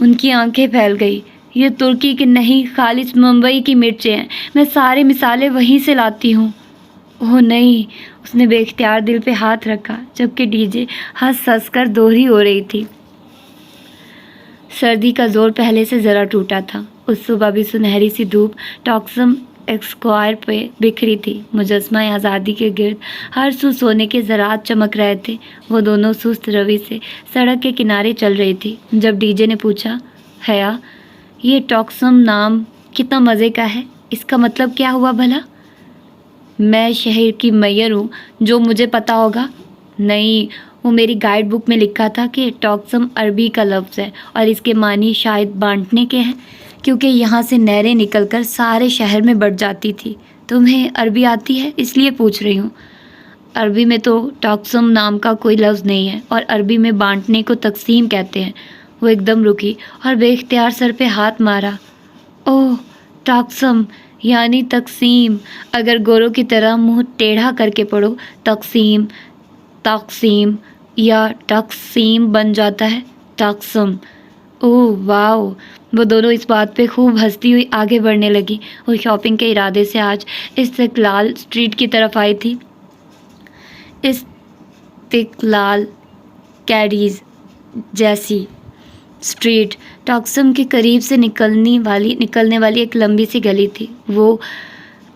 ان کی آنکھیں پھیل گئی. یہ ترکی کی نہیں، خالص ممبئی کی مرچیں ہیں. میں سارے مسالے وہیں سے لاتی ہوں. اوہ نہیں. اس نے بے اختیار دل پہ ہاتھ رکھا جبکہ ڈی جے ہنس ہنس کر دوہری ہو رہی تھی. سردی کا زور پہلے سے ذرا ٹوٹا تھا. اس صبح بھی سنہری سی دھوپ ٹاکسم اسکوائر پہ بکھری تھی. مجسمہ آزادی کے گرد ہر سو سونے کے ذرات چمک رہے تھے. وہ دونوں سست روی سے سڑک کے کنارے چل رہی تھی جب ڈی جے نے پوچھا، حیا، یہ ٹاکسم نام کتنا مزے کا ہے. اس کا مطلب کیا ہوا بھلا؟ میں شہر کی میئر ہوں، جو مجھے پتا ہوگا. نہیں، وہ میری گائیڈ بک میں لکھا تھا کہ ٹاکسم عربی کا لفظ ہے اور اس کے معنی شاید بانٹنے کے ہیں، کیونکہ یہاں سے نہریں نکل کر سارے شہر میں بٹ جاتی تھی. تمہیں عربی آتی ہے اس لیے پوچھ رہی ہوں. عربی میں تو ٹاکسم نام کا کوئی لفظ نہیں ہے، اور عربی میں بانٹنے کو تقسیم کہتے ہیں. وہ ایک دم رکی اور بے اختیار سر پہ ہاتھ مارا. اوہ، ٹاکسم یعنی تقسیم. اگر گوروں کی طرح منہ ٹیڑھا کر کے پڑھو، تقسیم، تقسیم یا تقسیم بن جاتا ہے ٹاکسم. اوہ واو. وہ دونوں اس بات پہ خوب ہنستی ہوئی آگے بڑھنے لگی. وہ شاپنگ کے ارادے سے آج استقلال اسٹریٹ کی طرف آئی تھی. استقلال کیریز جیسی اسٹریٹ ٹاکسم کے قریب سے نکلنے والی ایک لمبی سی گلی تھی. وہ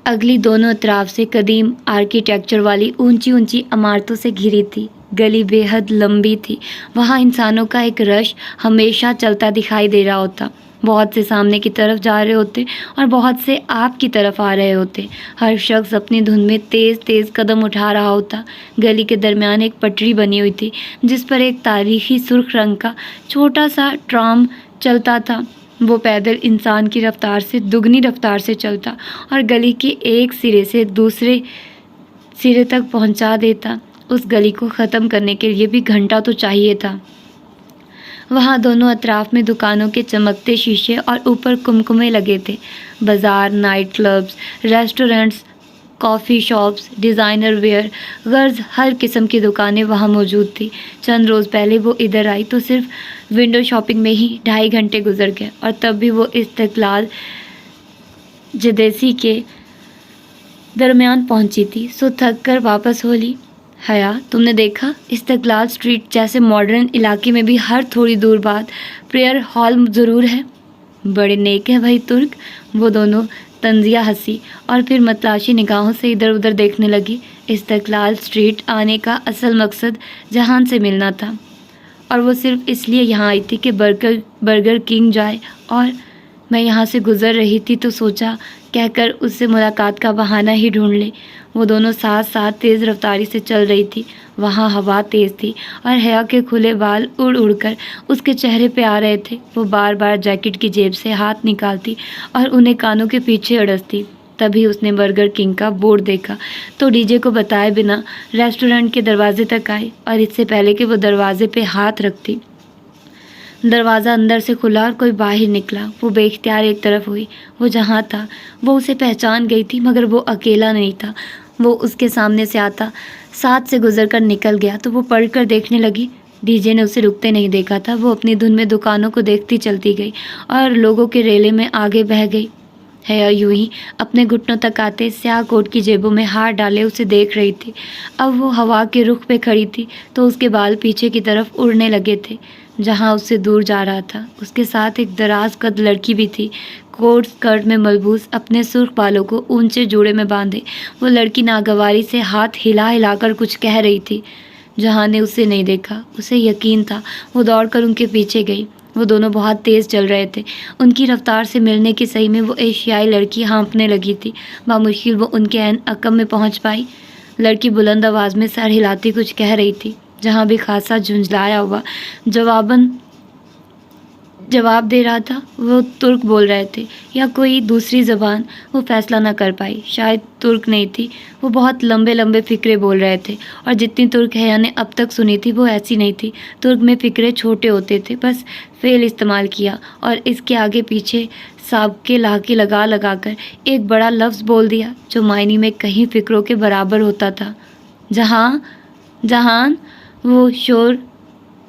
اگلی دونوں اطراف سے قدیم آرکیٹیکچر والی اونچی اونچی عمارتوں سے گھری تھی. گلی بے حد لمبی تھی. وہاں انسانوں کا ایک رش ہمیشہ چلتا دکھائی دے رہا ہوتا. بہت سے سامنے کی طرف جا رہے ہوتے اور بہت سے آپ کی طرف آ رہے ہوتے. ہر شخص اپنی دھن میں تیز تیز قدم اٹھا رہا ہوتا. گلی کے درمیان ایک پٹری بنی ہوئی تھی جس پر ایک تاریخی سرخ رنگ کا چھوٹا سا ٹرام چلتا تھا. وہ پیدل انسان کی رفتار سے دگنی رفتار سے چلتا اور گلی کے ایک سرے سے دوسرے سرے تک پہنچا دیتا. اس گلی کو ختم کرنے کے لیے بھی گھنٹہ تو چاہیے تھا. وہاں دونوں اطراف میں دکانوں کے چمکتے شیشے اور اوپر کمکمے لگے تھے. بازار، night clubs, restaurants, coffee shops, designer where, غرض ہر قسم کی دکانیں وہاں موجود تھیں. چند روز پہلے وہ ادھر آئی تو صرف ونڈو شاپنگ میں ہی 2.5 گھنٹے گزر گئے، اور تب بھی وہ استقلال جدیسی کے درمیان پہنچی تھی. سو تھک کر واپس ہو لی. حیا، تم نے دیکھا، استقلال اسٹریٹ جیسے ماڈرن علاقے میں بھی ہر تھوڑی دور بعد پریئر ہال ضرور ہے. بڑے نیک ہیں بھائی ترک. وہ دونوں طنزیہ ہنسی اور پھر متلاشی نگاہوں سے ادھر ادھر دیکھنے لگی. استقلال اسٹریٹ آنے کا اصل مقصد جہان سے ملنا تھا، اور وہ صرف اس لیے یہاں آئی تھی کہ برگر کنگ جائے، اور میں یہاں سے گزر رہی تھی تو سوچا کہہ کر اس سے ملاقات کا بہانہ ہی ڈھونڈ لے. وہ دونوں ساتھ ساتھ تیز رفتاری سے چل رہی تھی. وہاں ہوا تیز تھی اور حیا کے کھلے بال اڑ اڑ کر اس کے چہرے پہ آ رہے تھے. وہ بار بار جیکٹ کی جیب سے ہاتھ نکالتی اور انہیں کانوں کے پیچھے اڑستی. تبھی اس نے برگر کنگ کا بورڈ دیکھا تو ڈی جے کو بتائے بنا ریسٹورنٹ کے دروازے تک آئی، اور اس سے پہلے کہ وہ دروازے پہ ہاتھ رکھتی، دروازہ اندر سے کھلا اور کوئی باہر نکلا. وہ بے اختیار ایک طرف ہوئی. وہ جہاں تھا وہ اسے پہچان گئی تھی، مگر وہ اکیلا نہیں تھا. وہ اس کے سامنے سے آتا ساتھ سے گزر کر نکل گیا تو وہ پلٹ کر دیکھنے لگی. ڈی جے نے اسے رکتے نہیں دیکھا تھا. وہ اپنی دھن میں دکانوں کو دیکھتی چلتی گئی اور لوگوں کے ریلے میں آگے بہہ گئی. حیا یوں ہی اپنے گھٹنوں تک آتے سیاہ کوٹ کی جیبوں میں ہاتھ ڈالے اسے دیکھ رہی تھی. اب وہ ہوا کے رخ پہ کھڑی تھی تو اس کے بال پیچھے کی طرف اڑنے لگے تھے جہاں اس سے دور جا رہا تھا. اس کے ساتھ ایک دراز قد لڑکی بھی تھی، کوٹ اسکرٹ میں ملبوس، اپنے سرخ بالوں کو اونچے جوڑے میں باندھے. وہ لڑکی ناگواری سے ہاتھ ہلا ہلا کر کچھ کہہ رہی تھی. جہاں نے اسے نہیں دیکھا. اسے یقین تھا. وہ دوڑ کر ان کے پیچھے گئی. وہ دونوں بہت تیز چل رہے تھے. ان کی رفتار سے ملنے کی صحیح میں وہ ایشیائی لڑکی ہانپنے لگی تھی. بامشکل وہ ان کے عین عقب میں پہنچ پائی. لڑکی بلند آواز میں سر ہلاتی کچھ کہہ رہی تھی. جہاں بھی خاصا جھنجھلایا ہوا جواب دے رہا تھا. وہ ترک بول رہے تھے یا کوئی دوسری زبان، وہ فیصلہ نہ کر پائی. شاید ترک نہیں تھی. وہ بہت لمبے لمبے فقرے بول رہے تھے، اور جتنی ترک حیا نے اب تک سنی تھی وہ ایسی نہیں تھی. ترک میں فقرے چھوٹے ہوتے تھے، بس فعل استعمال کیا اور اس کے آگے پیچھے سابقے لاحقے لگا لگا کر ایک بڑا لفظ بول دیا جو معنی میں کہیں فقروں کے برابر ہوتا تھا. جہان. وہ شور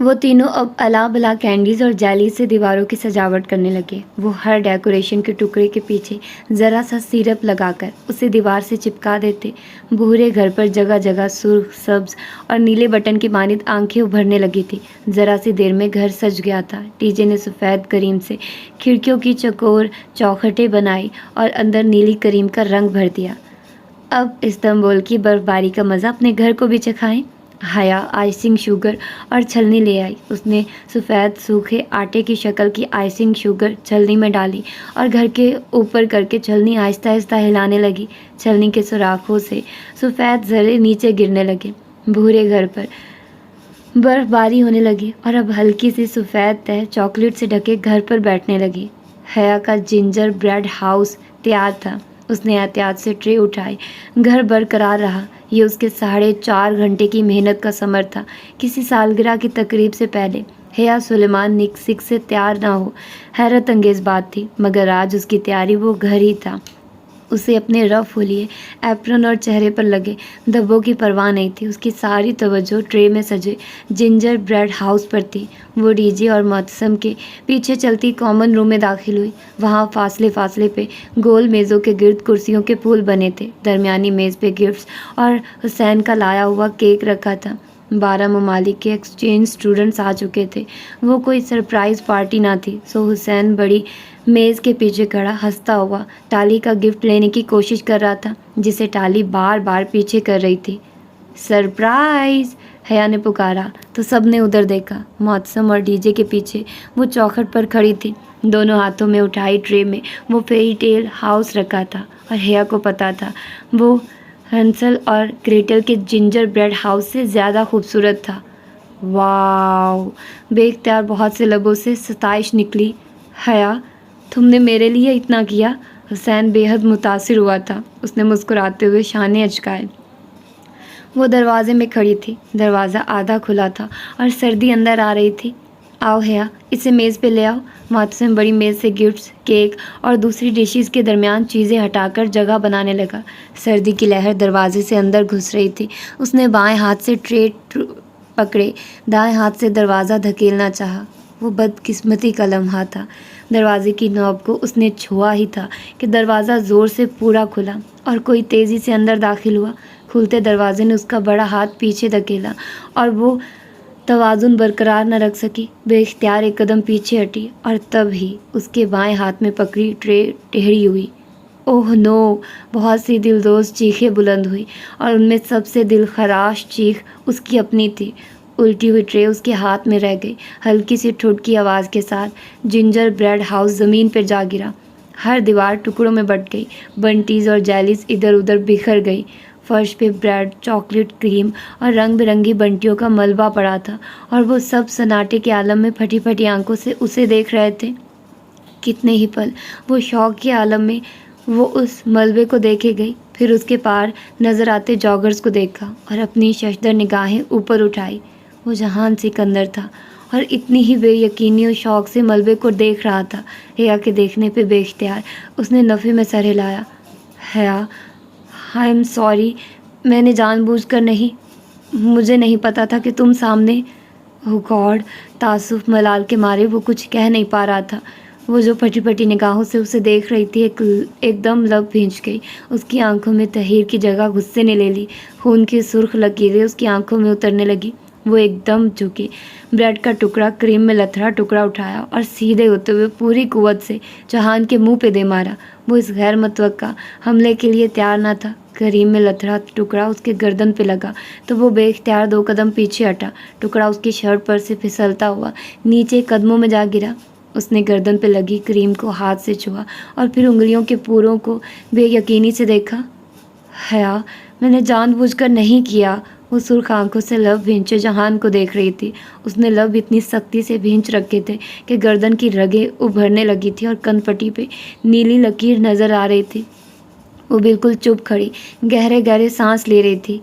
وہ تینوں اب الا بلا کینڈیز اور جیلی سے دیواروں کی سجاوٹ کرنے لگے۔ وہ ہر ڈیکوریشن کے ٹکڑے کے پیچھے ذرا سا سیرپ لگا کر اسے دیوار سے چپکا دیتے۔ بھورے گھر پر جگہ جگہ سرخ، سبز اور نیلے بٹن کی مانند آنکھیں ابھرنے لگی تھی۔ ذرا سی دیر میں گھر سج گیا تھا۔ ٹی جے نے سفید کریم سے کھڑکیوں کی چکور چوکھٹیں بنائی اور اندر نیلی کریم کا رنگ بھر دیا۔ اب استنبول کی برف باری کا مزہ اپنے گھر کو بھی چکھائیں۔ حیا آئسنگ شوگر اور چھلنی لے آئی۔ اس نے سفید سوکھے آٹے کی شکل کی آئسنگ شوگر چھلنی میں ڈالی اور گھر کے اوپر کر کے چھلنی آہستہ آہستہ ہلانے لگی۔ چھلنی کے سوراخوں سے سفید ذرے نیچے گرنے لگے۔ بھورے گھر پر برف باری ہونے لگی اور اب ہلکی سی سفید تہ چاکلیٹ سے ڈھکے گھر پر بیٹھنے لگی۔ حیا کا جنجر بریڈ ہاؤس تیار تھا۔ اس نے احتیاط سے ٹرے اٹھائی۔ گھر برقرار رہا۔ یہ اس کے 4.5 گھنٹے کی محنت کا ثمر تھا۔ کسی سالگرہ کی تقریب سے پہلے حیا سلیمان نکسک سے تیار نہ ہو، حیرت انگیز بات تھی، مگر آج اس کی تیاری وہ گھر ہی تھا۔ اسے اپنے رف ہولیے ایپرن اور چہرے پر لگے دھبوں کی پرواہ نہیں تھی۔ اس کی ساری توجہ ٹرے میں سجے جنجر بریڈ ہاؤس پر تھی۔ وہ ڈی جے اور معتصم کے پیچھے چلتی کامن روم میں داخل ہوئی۔ وہاں فاصلے فاصلے پہ گول میزوں کے گرد کرسیوں کے پھول بنے تھے۔ درمیانی میز پہ گفٹس اور حسین کا لایا ہوا کیک رکھا تھا۔ 12 ممالک کے ایکسچینج اسٹوڈنٹس آ چکے تھے۔ وہ کوئی سرپرائز پارٹی نہ تھی، سو حسین بڑی میز کے پیچھے کھڑا ہنستا ہوا ٹالی کا گفٹ لینے کی کوشش کر رہا تھا، جسے ٹالی بار بار پیچھے کر رہی تھی۔ سرپرائز! حیا نے پکارا تو سب نے ادھر دیکھا۔ معتصم اور ڈی جے کے پیچھے وہ چوکھٹ پر کھڑی تھی۔ دونوں ہاتھوں میں اٹھائی ٹرے میں وہ فیری ٹیل ہاؤس رکھا تھا اور حیا کو پتا تھا وہ ہنسل اور گریٹل کے جنجر بریڈ ہاؤس سے زیادہ خوبصورت تھا۔ واو! بے اختیار بہت سے لبوں سے ستائش نکلی۔ حیا، تم نے میرے لیے اتنا کیا؟ حسین بے حد متاثر ہوا تھا۔ اس نے مسکراتے ہوئے شانے اچکائے۔ وہ دروازے میں کھڑی تھی۔ دروازہ آدھا کھلا تھا اور سردی اندر آ رہی تھی۔ آؤ حیا، اسے میز پہ لے آؤ۔ معتصم بڑی میز سے گفٹس، کیک اور دوسری ڈشز کے درمیان چیزیں ہٹا کر جگہ بنانے لگا۔ سردی کی لہر دروازے سے اندر گھس رہی تھی۔ اس نے بائیں ہاتھ سے ٹرے پکڑے، دائیں ہاتھ سے دروازہ دھکیلنا چاہا۔ وہ بدقسمتی کا لمحہ تھا۔ دروازے کی نوب کو اس نے چھوا ہی تھا کہ دروازہ زور سے پورا کھلا اور کوئی تیزی سے اندر داخل ہوا۔ کھلتے دروازے نے اس کا بڑا ہاتھ پیچھے دھکیلا اور وہ توازن برقرار نہ رکھ سکی۔ بے اختیار ایک قدم پیچھے ہٹی اور تب ہی اس کے بائیں ہاتھ میں پکڑی ٹرے ٹیڑھی ہوئی۔ اوہ نو! بہت سی دلدوز چیخیں بلند ہوئی اور ان میں سب سے دل خراش چیخ اس کی اپنی تھی۔ الٹی ہوئی ٹرے اس کے ہاتھ میں رہ گئی۔ ہلکی سی ٹھٹ کی آواز کے ساتھ جنجر بریڈ ہاؤس زمین پر جا گرا۔ ہر دیوار ٹکڑوں میں بٹ گئی۔ بنٹیز اور جیلیز ادھر ادھر بکھر گئی۔ فرش پہ بریڈ، چاکلیٹ، کریم اور رنگ برنگی بنٹیوں کا ملبہ پڑا تھا اور وہ سب سناٹے کے عالم میں پھٹی پھٹی آنکھوں سے اسے دیکھ رہے تھے۔ کتنے ہی پل وہ شوق کے عالم میں وہ اس ملبے کو دیکھے گئی، پھر اس کے پار نظر آتے جاگرز کو دیکھا اور اپنی ششدر نگاہیں اوپر اٹھائی۔ وہ جہان سکندر تھا اور اتنی ہی بے یقینی و شوق سے ملبے کو دیکھ رہا تھا۔ حیا کے دیکھنے پہ بے اختیار اس نے نفی میں سر ہلایا۔ حیا، آئی ایم سوری، میں نے جان بوجھ کر نہیں، مجھے نہیں پتا تھا کہ تم سامنے۔ اوہ گاڈ! تعصب ملال کے مارے وہ کچھ کہہ نہیں پا رہا تھا۔ وہ جو پھٹی پھٹی نگاہوں سے اسے دیکھ رہی تھی ایک دم لب بھینچ گئی۔ اس کی آنکھوں میں تحیر کی جگہ غصے نے لے لی۔ خون کی سرخ لکیریں اس کی آنکھوں میں اترنے لگی۔ وہ ایک دم جھکی، بریڈ کا ٹکڑا کریم میں لتھڑا ٹکڑا اٹھایا اور سیدھے ہوتے ہوئے پوری قوت سے جہان کے منہ پہ دے مارا۔ وہ اس غیر متوقع حملے کے لیے تیار نہ تھا۔ کریم میں لتھڑا ٹکڑا اس کے گردن پہ لگا تو وہ بے اختیار 2 قدم پیچھے ہٹا۔ ٹکڑا اس کی شرٹ پر سے پھسلتا ہوا نیچے قدموں میں جا گرا۔ اس نے گردن پہ لگی کریم کو ہاتھ سے چھوا اور پھر انگلیوں کے پوروں کو بے یقینی سے دیکھا۔ حیا، میں نے جان بوجھ کر نہیں کیا۔ وہ سرخ آنکھوں سے لب بھینچے جہان کو دیکھ رہی تھی۔ اس نے لب اتنی سختی سے بھینچ رکھے تھے کہ گردن کی رگیں ابھرنے لگی تھی اور کن پٹی پہ نیلی لکیر نظر آ رہی تھی۔ وہ بالکل چپ کھڑی، گہرے گہرے سانس لے رہی تھی۔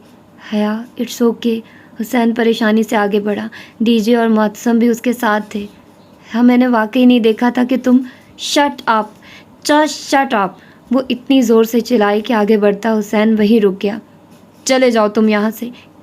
حیا، اٹس اوکے۔ حسین پریشانی سے آگے بڑھا۔ ڈی جے اور معتصم بھی اس کے ساتھ تھے۔ ہاں، میں نے واقعی نہیں دیکھا تھا کہ تم… shut up! Just shut up! وہ اتنی زور سے چلائی کہ آگے بڑھتا حسین وہیں رک گیا۔ چلے جاؤ تم یہاں سے،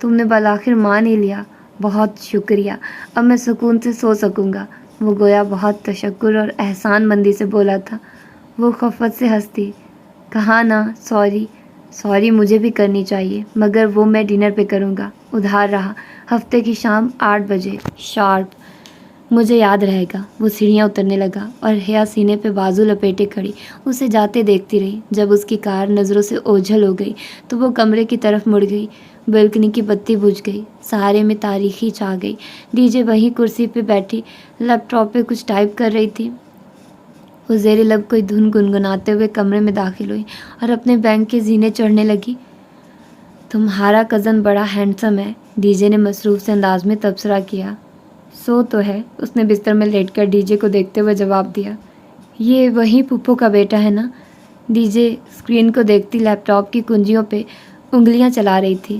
تم نے بالآخر مان ہی لیا، بہت شکریہ، اب میں سکون سے سو سکوں گا۔ وہ گویا بہت تشکر اور احسان مندی سے بولا تھا۔ وہ خفت سے ہنسی، کہا نا سوری مجھے بھی کرنی چاہیے، مگر وہ میں ڈنر پہ کروں گا، ادھار رہا، ہفتے کی شام 8 بجے شارپ، مجھے یاد رہے گا۔ وہ سیڑھیاں اترنے لگا اور حیا سینے پہ بازو لپیٹے کھڑی اسے جاتے دیکھتی رہی۔ جب اس کی کار نظروں سے اوجھل ہو گئی تو وہ کمرے کی طرف مڑ گئی۔ بالکنی کی بتی بجھ گئی، سہارے میں تاریکی چھا گئی۔ ڈی جے وہیں کرسی پہ بیٹھی لیپ ٹاپ پہ کچھ ٹائپ کر رہی تھی۔ وہ زیر لب کوئی دھن گنگناتے ہوئے کمرے میں داخل ہوئی اور اپنے بینک کے زینے چڑھنے لگی۔ تمہارا کزن بڑا ہینڈسم ہے، ڈی جے نے مصروف سے انداز میں تبصرہ کیا۔ سو تو ہے، اس نے بستر میں لیٹ کر ڈی جے کو دیکھتے ہوئے جواب دیا۔ یہ وہی پھپھو کا بیٹا ہے نا؟ ڈی جے اسکرین کو دیکھتی لیپ ٹاپ کی کنجیوں پہ انگلیاں چلا رہی تھی۔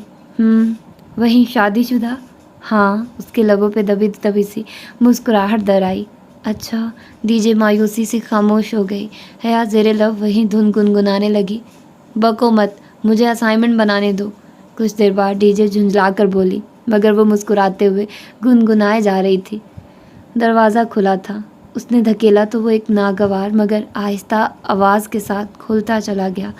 وہی شادی شدہ؟ ہاں، اس کے لبوں پہ دبی دبی سی مسکراہٹ در آئی۔ اچھا، ڈی جے مایوسی سے خاموش ہو گئی۔ حیا زیر لب وہی دھن گنگنانے لگی۔ بکو مت، مجھے اسائنمنٹ بنانے دو۔ کچھ دیر بعد ڈی جے جھنجھلا کر بولی، مگر وہ مسکراتے ہوئے گنگنائے جا رہی تھی۔ دروازہ کھلا تھا، اس نے دھکیلا تو وہ ایک ناگوار مگر آہستہ آواز کے ساتھ کھلتا چلا گیا۔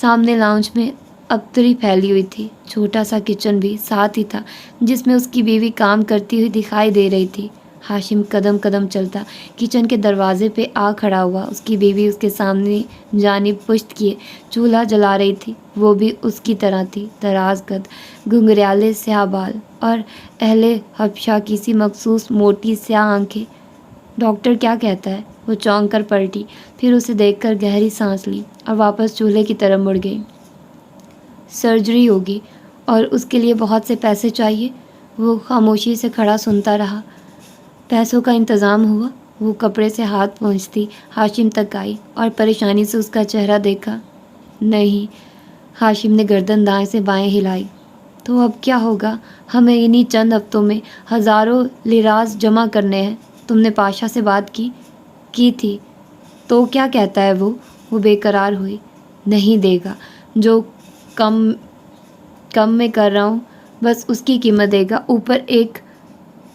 سامنے لاؤنج میں ابتری پھیلی ہوئی تھی، چھوٹا سا کچن بھی ساتھ ہی تھا جس میں اس کی بیوی کام کرتی ہوئی دکھائی دے رہی تھی۔ ہاشم قدم قدم چلتا کچن کے دروازے پہ آ کھڑا ہوا۔ اس کی بیوی اس کے سامنے جانب پشت کیے چولہا جلا رہی تھی۔ وہ بھی اس کی طرح تھی، دراز قد، گھنگریالے سیاہ بال اور اہل حبشہ کی سی مخصوص موٹی سیاہ آنکھیں۔ ڈاکٹر کیا کہتا ہے؟ وہ چونک کر پلٹی، پھر اسے دیکھ کر گہری سانس لی اور واپس چولہے کی طرف مڑ گئی۔ سرجری ہوگی اور اس کے لیے بہت سے پیسے چاہیے۔ وہ خاموشی سے کھڑا سنتا رہا۔ پیسوں کا انتظام ہوا؟ وہ کپڑے سے ہاتھ پہنچتی ہاشم تک آئی اور پریشانی سے اس کا چہرہ دیکھا۔ نہیں، ہاشم نے گردن دائیں سے بائیں ہلائی۔ تو اب کیا ہوگا؟ ہمیں انہی چند ہفتوں میں ہزاروں لیراز جمع کرنے ہیں۔ تم نے پاشا سے بات کی تھی؟ تو کیا کہتا ہے وہ بے قرار ہوئی۔ نہیں دے گا، جو کم میں کر رہا ہوں بس اس کی قیمت دے گا، اوپر ایک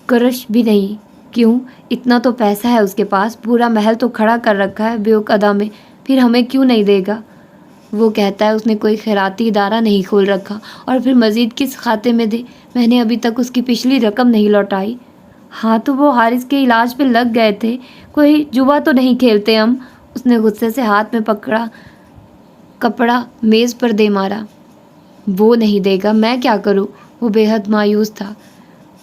قرش بھی نہیں۔ کیوں؟ اتنا تو پیسہ ہے اس کے پاس، پورا محل تو کھڑا کر رکھا ہے بیوق ادا میں، پھر ہمیں کیوں نہیں دے گا؟ وہ کہتا ہے اس نے کوئی خیراتی ادارہ نہیں کھول رکھا، اور پھر مزید کس کھاتے میں دے؟ میں نے ابھی تک اس کی پچھلی رقم نہیں لوٹائی۔ ہاں تو وہ حارث کے علاج پہ لگ گئے تھے، کوئی جوا تو نہیں کھیلتے ہم؟ اس نے غصے سے ہاتھ میں پکڑا کپڑا میز پر دے مارا۔ وہ نہیں دے گا، میں کیا کروں؟ وہ بے حد مایوس تھا۔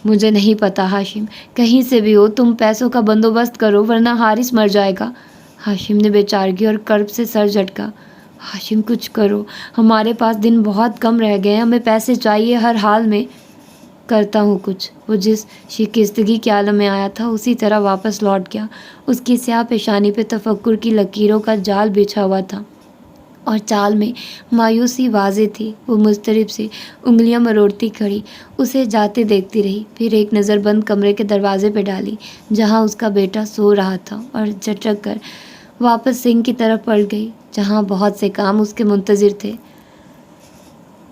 مجھے نہیں پتا ہاشم، کہیں سے بھی ہو تم پیسوں کا بندوبست کرو ورنہ حارث مر جائے گا۔ ہاشم نے بے چارگی اور کرب سے سر جھٹکا۔ ہاشم کچھ کرو، ہمارے پاس دن بہت کم رہ گئے ہیں، ہمیں پیسے چاہیے ہر حال میں۔ کرتا ہوں کچھ۔ وہ جس شکستگی کے عالم میں آیا تھا اسی طرح واپس لوٹ گیا۔ اس کی سیاہ پیشانی پہ تفکر کی لکیروں کا جال بچھا ہوا تھا اور چال میں مایوسی واضح تھی۔ وہ مضطرب سی انگلیاں مروڑتی کھڑی اسے جاتے دیکھتی رہی، پھر ایک نظر بند کمرے کے دروازے پہ ڈالی جہاں اس کا بیٹا سو رہا تھا، اور جھٹک کر واپس سنک کی طرف پلٹ گئی جہاں بہت سے کام اس کے منتظر تھے۔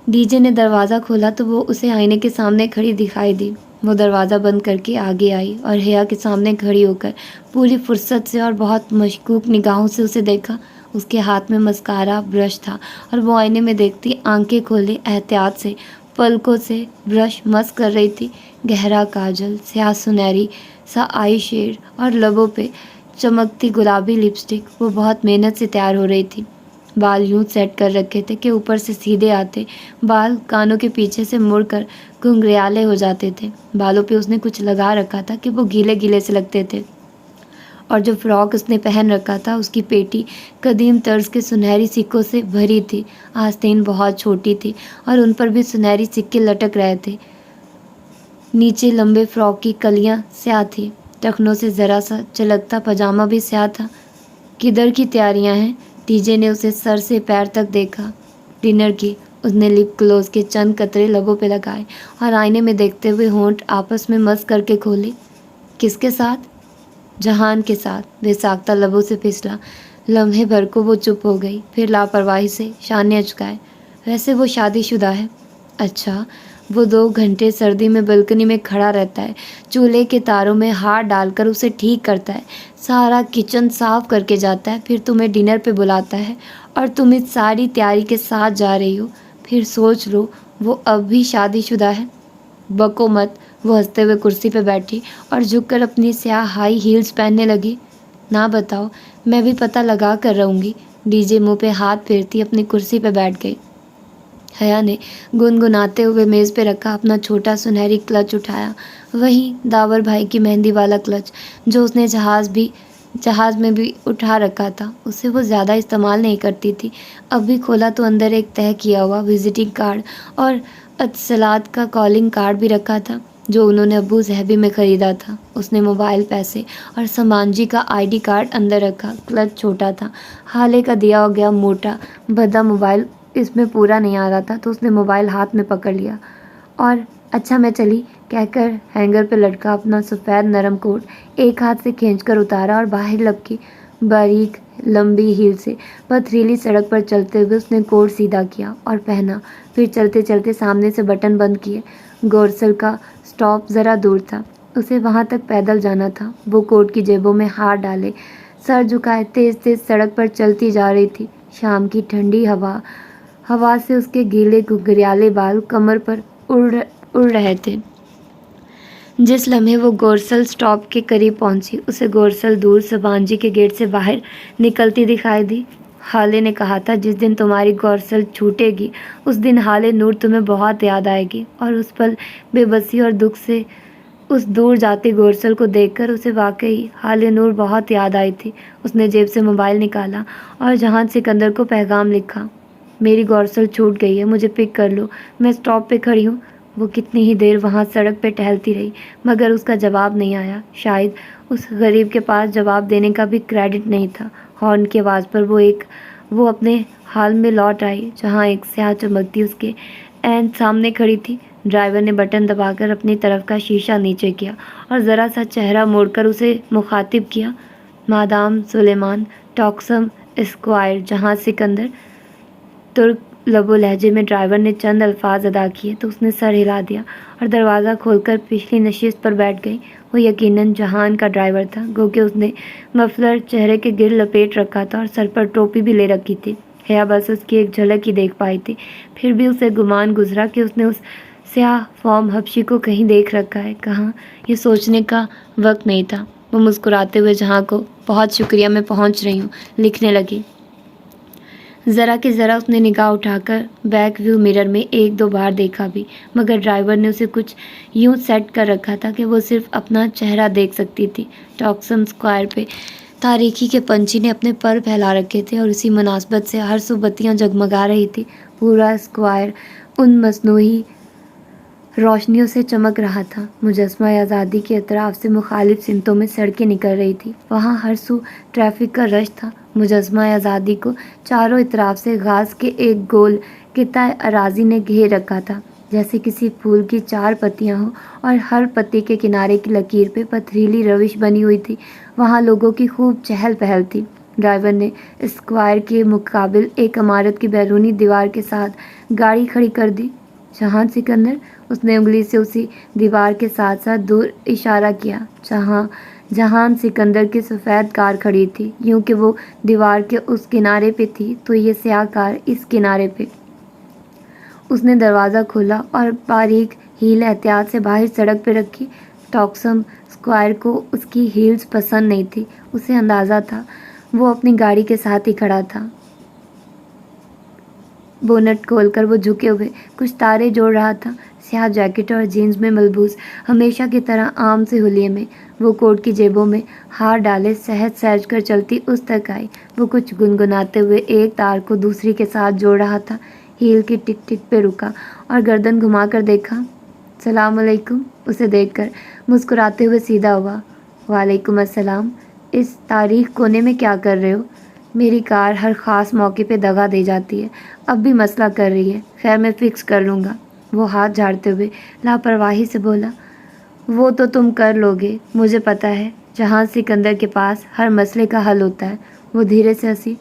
ڈی جے نے دروازہ کھولا تو وہ اسے آئینے کے سامنے کھڑی دکھائی دی۔ وہ دروازہ بند کر کے آگے آئی اور حیا کے سامنے کھڑی ہو کر پوری فرصت سے اور بہت مشکوک نگاہوں سے اسے دیکھا۔ اس کے ہاتھ میں مسکارا برش تھا اور وہ آئینے میں دیکھتی آنکھیں کھولے احتیاط سے پلکوں سے برش مس کر رہی تھی۔ گہرا کاجل، سیاہ سنہری سا آئی شیڈ اور لبوں پہ چمکتی گلابی لپسٹک۔ وہ بہت محنت سے تیار ہو رہی تھی۔ بال یوں سیٹ کر رکھے تھے کہ اوپر سے سیدھے آتے، بال کانوں کے پیچھے سے مڑ کر گھنگریالے ہو جاتے تھے۔ بالوں پہ اس نے کچھ لگا رکھا تھا کہ وہ گیلے گیلے سے لگتے تھے، اور جو فراک اس نے پہن رکھا تھا اس کی پیٹی قدیم طرز کے سنہری سکوں سے بھری تھی۔ آستین بہت چھوٹی تھی اور ان پر بھی سنہری سکے لٹک رہے تھے۔ نیچے لمبے فراک کی کلیاں سیاہ تھی، ٹخنوں سے ذرا سا چلکتا پاجامہ بھی سیاہ تھا۔ کدھر کی تیاریاں ہیں؟ ڈی جے نے اسے سر سے پیر تک دیکھا۔ ڈنر کی۔ اس نے لپ گلوز کے چند قطرے لبوں پہ لگائے اور آئینے میں دیکھتے ہوئے ہونٹ آپس میں مس کر کے کھولے۔ کس کے ساتھ؟ جہان کے ساتھ، بے ساختہ لبوں سے پھسلا۔ لمحے بھر کو وہ چپ ہو گئی، پھر لاپرواہی سے شانے اچکائے۔ ویسے وہ شادی شدہ ہے۔ اچھا، وہ 2 گھنٹے سردی میں بلکنی میں کھڑا رہتا ہے، چولہے کے تاروں میں ہاتھ ڈال کر اسے ٹھیک کرتا ہے، سارا کچن صاف کر کے جاتا ہے، پھر تمہیں ڈنر پہ بلاتا ہے اور تم اس ساری تیاری کے ساتھ جا رہی ہو۔ پھر سوچ لو وہ اب بھی شادی شدہ ہے۔ بکو مت، وہ ہنستے ہوئے کرسی پہ بیٹھی اور جھک کر اپنی سیاہ ہائی ہیلز پہننے لگی۔ نہ بتاؤ، میں بھی پتہ لگا کر رہوں گی۔ ڈی جے منہ پہ ہاتھ پھیرتی اپنی کرسی پہ بیٹھ گئی۔ حیا نے گنگناتے ہوئے میز پہ رکھا اپنا چھوٹا سنہری کلچ اٹھایا، وہی داور بھائی کی مہندی والا کلچ جو اس نے جہاز میں بھی اٹھا رکھا تھا۔ اسے وہ زیادہ استعمال نہیں کرتی تھی۔ اب بھی کھولا تو اندر ایک تہہ کیا ہوا وزٹنگ کارڈ اور اتصالات کا کالنگ کارڈ بھی رکھا تھا جو انہوں نے ابو ظہبی میں خریدا تھا۔ اس نے موبائل، پیسے اور سامان جی کا ID کارڈ اندر رکھا۔ کلچ چھوٹا تھا، حالے کا دیا گیا موٹا بھدا موبائل اس میں پورا نہیں آ رہا تھا، تو اس نے موبائل ہاتھ میں پکڑ لیا اور اچھا میں چلی کہہ کر ہینگر پہ لٹکا اپنا سفید نرم کوٹ ایک ہاتھ سے کھینچ کر اتارا اور باہر لپکی باریک لمبی ہیل سے پتھریلی سڑک پر چلتے ہوئے اس نے کوٹ سیدھا کیا اور پہنا۔ پھر چلتے چلتے سامنے سے بٹن بند کیے۔ گورسل کا سٹاپ ذرا دور تھا، اسے وہاں تک پیدل جانا تھا۔ وہ کوٹ کی جیبوں میں ہاتھ ڈالے سر جھکائے تیز تیز سڑک پر چلتی جا رہی تھی۔ شام کی ٹھنڈی ہوا سے اس کے گیلے گھگریالے بال کمر پر اڑ رہے تھے۔ جس لمحے وہ گورسل سٹاپ کے قریب پہنچی، اسے گورسل دور سبانجی کے گیٹ سے باہر نکلتی دکھائی دی۔ حالے نے کہا تھا جس دن تمہاری گورسل چھوٹے گی اس دن حالے نور تمہیں بہت یاد آئے گی۔ اور اس پل بے بسی اور دکھ سے اس دور جاتی گورسل کو دیکھ کر اسے واقعی حالے نور بہت یاد آئی تھی۔ اس نے جیب سے موبائل نکالا اور جہان سکندر کو پیغام لکھا، میری گورسل چھوٹ گئی ہے، مجھے پک کر لو، میں سٹاپ پہ کھڑی ہوں۔ وہ کتنی ہی دیر وہاں سڑک پہ ٹہلتی رہی مگر اس کا جواب نہیں آیا۔ شاید اس غریب کے پاس جواب دینے کا بھی کریڈٹ نہیں تھا۔ ہارن کی آواز پر وہ اپنے حال میں لوٹ آئی جہاں ایک سیاہ چمکتی اس کے عین سامنے کھڑی تھی۔ ڈرائیور نے بٹن دبا کر اپنی طرف کا شیشہ نیچے کیا اور ذرا سا چہرہ موڑ کر اسے مخاطب کیا، مادام سلیمان ٹاکسم اسکوائر جہاں سکندر۔ ترک لب و لہجے میں ڈرائیور نے چند الفاظ ادا کیے تو اس نے سر ہلا دیا اور دروازہ کھول کر پچھلی نشست پر بیٹھ گئی۔ وہ یقیناً جہان کا ڈرائیور تھا، گو کہ اس نے مفلر چہرے کے گرد لپیٹ رکھا تھا اور سر پر ٹوپی بھی لے رکھی تھی۔ حیا بس اس کی ایک جھلک ہی دیکھ پائی تھی، پھر بھی اسے گمان گزرا کہ اس نے اس سیاہ فام حبشی کو کہیں دیکھ رکھا ہے۔ کہاں؟ یہ سوچنے کا وقت نہیں تھا۔ وہ مسکراتے ہوئے جہاں کو بہت شکریہ، میں پہنچ رہی ہوں، لکھنے لگی۔ ذرا کہ ذرا اس نے نگاہ اٹھا کر بیک ویو مرر میں 1-2 بار دیکھا بھی، مگر ڈرائیور نے اسے کچھ یوں سیٹ کر رکھا تھا کہ وہ صرف اپنا چہرہ دیکھ سکتی تھی۔ ٹاکسم اسکوائر پہ تاریکی کے پنچھی نے اپنے پر پھیلا رکھے تھے اور اسی مناسبت سے ہر سو بتیاں جگمگا رہی تھی۔ پورا اسکوائر ان مصنوعی روشنیوں سے چمک رہا تھا۔ مجسمہ آزادی کے اطراف سے مخالف سمتوں میں سڑکیں نکل رہی تھی، وہاں ہر سو ٹریفک کا رش تھا۔ مجسمہ آزادی کو چاروں اطراف سے گھاس کے ایک گول قطع اراضی نے گھیر رکھا تھا، جیسے کسی پھول کی 4 پتیاں ہوں اور ہر پتی کے کنارے کی لکیر پہ پتھریلی روش بنی ہوئی تھی۔ وہاں لوگوں کی خوب چہل پہل تھی۔ ڈرائیور نے اسکوائر کے مقابل ایک عمارت کی بیرونی دیوار کے ساتھ گاڑی کھڑی کر دی۔ جہان سکندر، اس نے انگلی سے اسی دیوار کے ساتھ ساتھ دور اشارہ کیا جہان سکندر کی سفید کار کھڑی تھی، یوں کہ وہ دیوار کے اس کنارے پہ تھی تو یہ سیاہ کار اس کنارے پہ۔ اس نے دروازہ کھولا اور باریک ہیل احتیاط سے باہر سڑک پہ رکھی۔ ٹاکسم اسکوائر کو اس کی ہیلز پسند نہیں تھی، اسے اندازہ تھا وہ اپنی گاڑی کے ساتھ ہی کھڑا تھا۔ بونٹ کھول کر وہ جھکے ہوئے کچھ تارے جوڑ رہا تھا، سیاہ جیکٹ اور جینز میں ملبوس، ہمیشہ کی طرح عام سے حلیے میں۔ وہ کوٹ کی جیبوں میں ہاتھ ڈالے سہج سہج کر چلتی اس تک آئی۔ وہ کچھ گنگناتے ہوئے ایک تار کو دوسری کے ساتھ جوڑ رہا تھا۔ ہیل کی ٹک ٹک پہ رکا اور گردن گھما کر دیکھا۔ سلام علیکم۔ اسے دیکھ کر مسکراتے ہوئے سیدھا ہوا۔ وعلیکم السلام۔ اس تاریک کونے میں کیا کر رہے ہو؟ میری کار ہر خاص موقع پہ دغا دے جاتی ہے، اب بھی مسئلہ کر رہی ہے، خیر میں فکس کر لوں گا۔ وہ ہاتھ جھاڑتے ہوئے لاپرواہی سے بولا، وہ تو تم کر لو گے، مجھے پتہ ہے، جہان سکندر کے پاس ہر مسئلے کا حل ہوتا ہے۔ وہ دھیرے سے ہنسی۔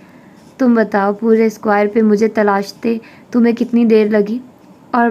تم بتاؤ، پورے اسکوائر پہ مجھے تلاشتے تمہیں کتنی دیر لگی؟ اور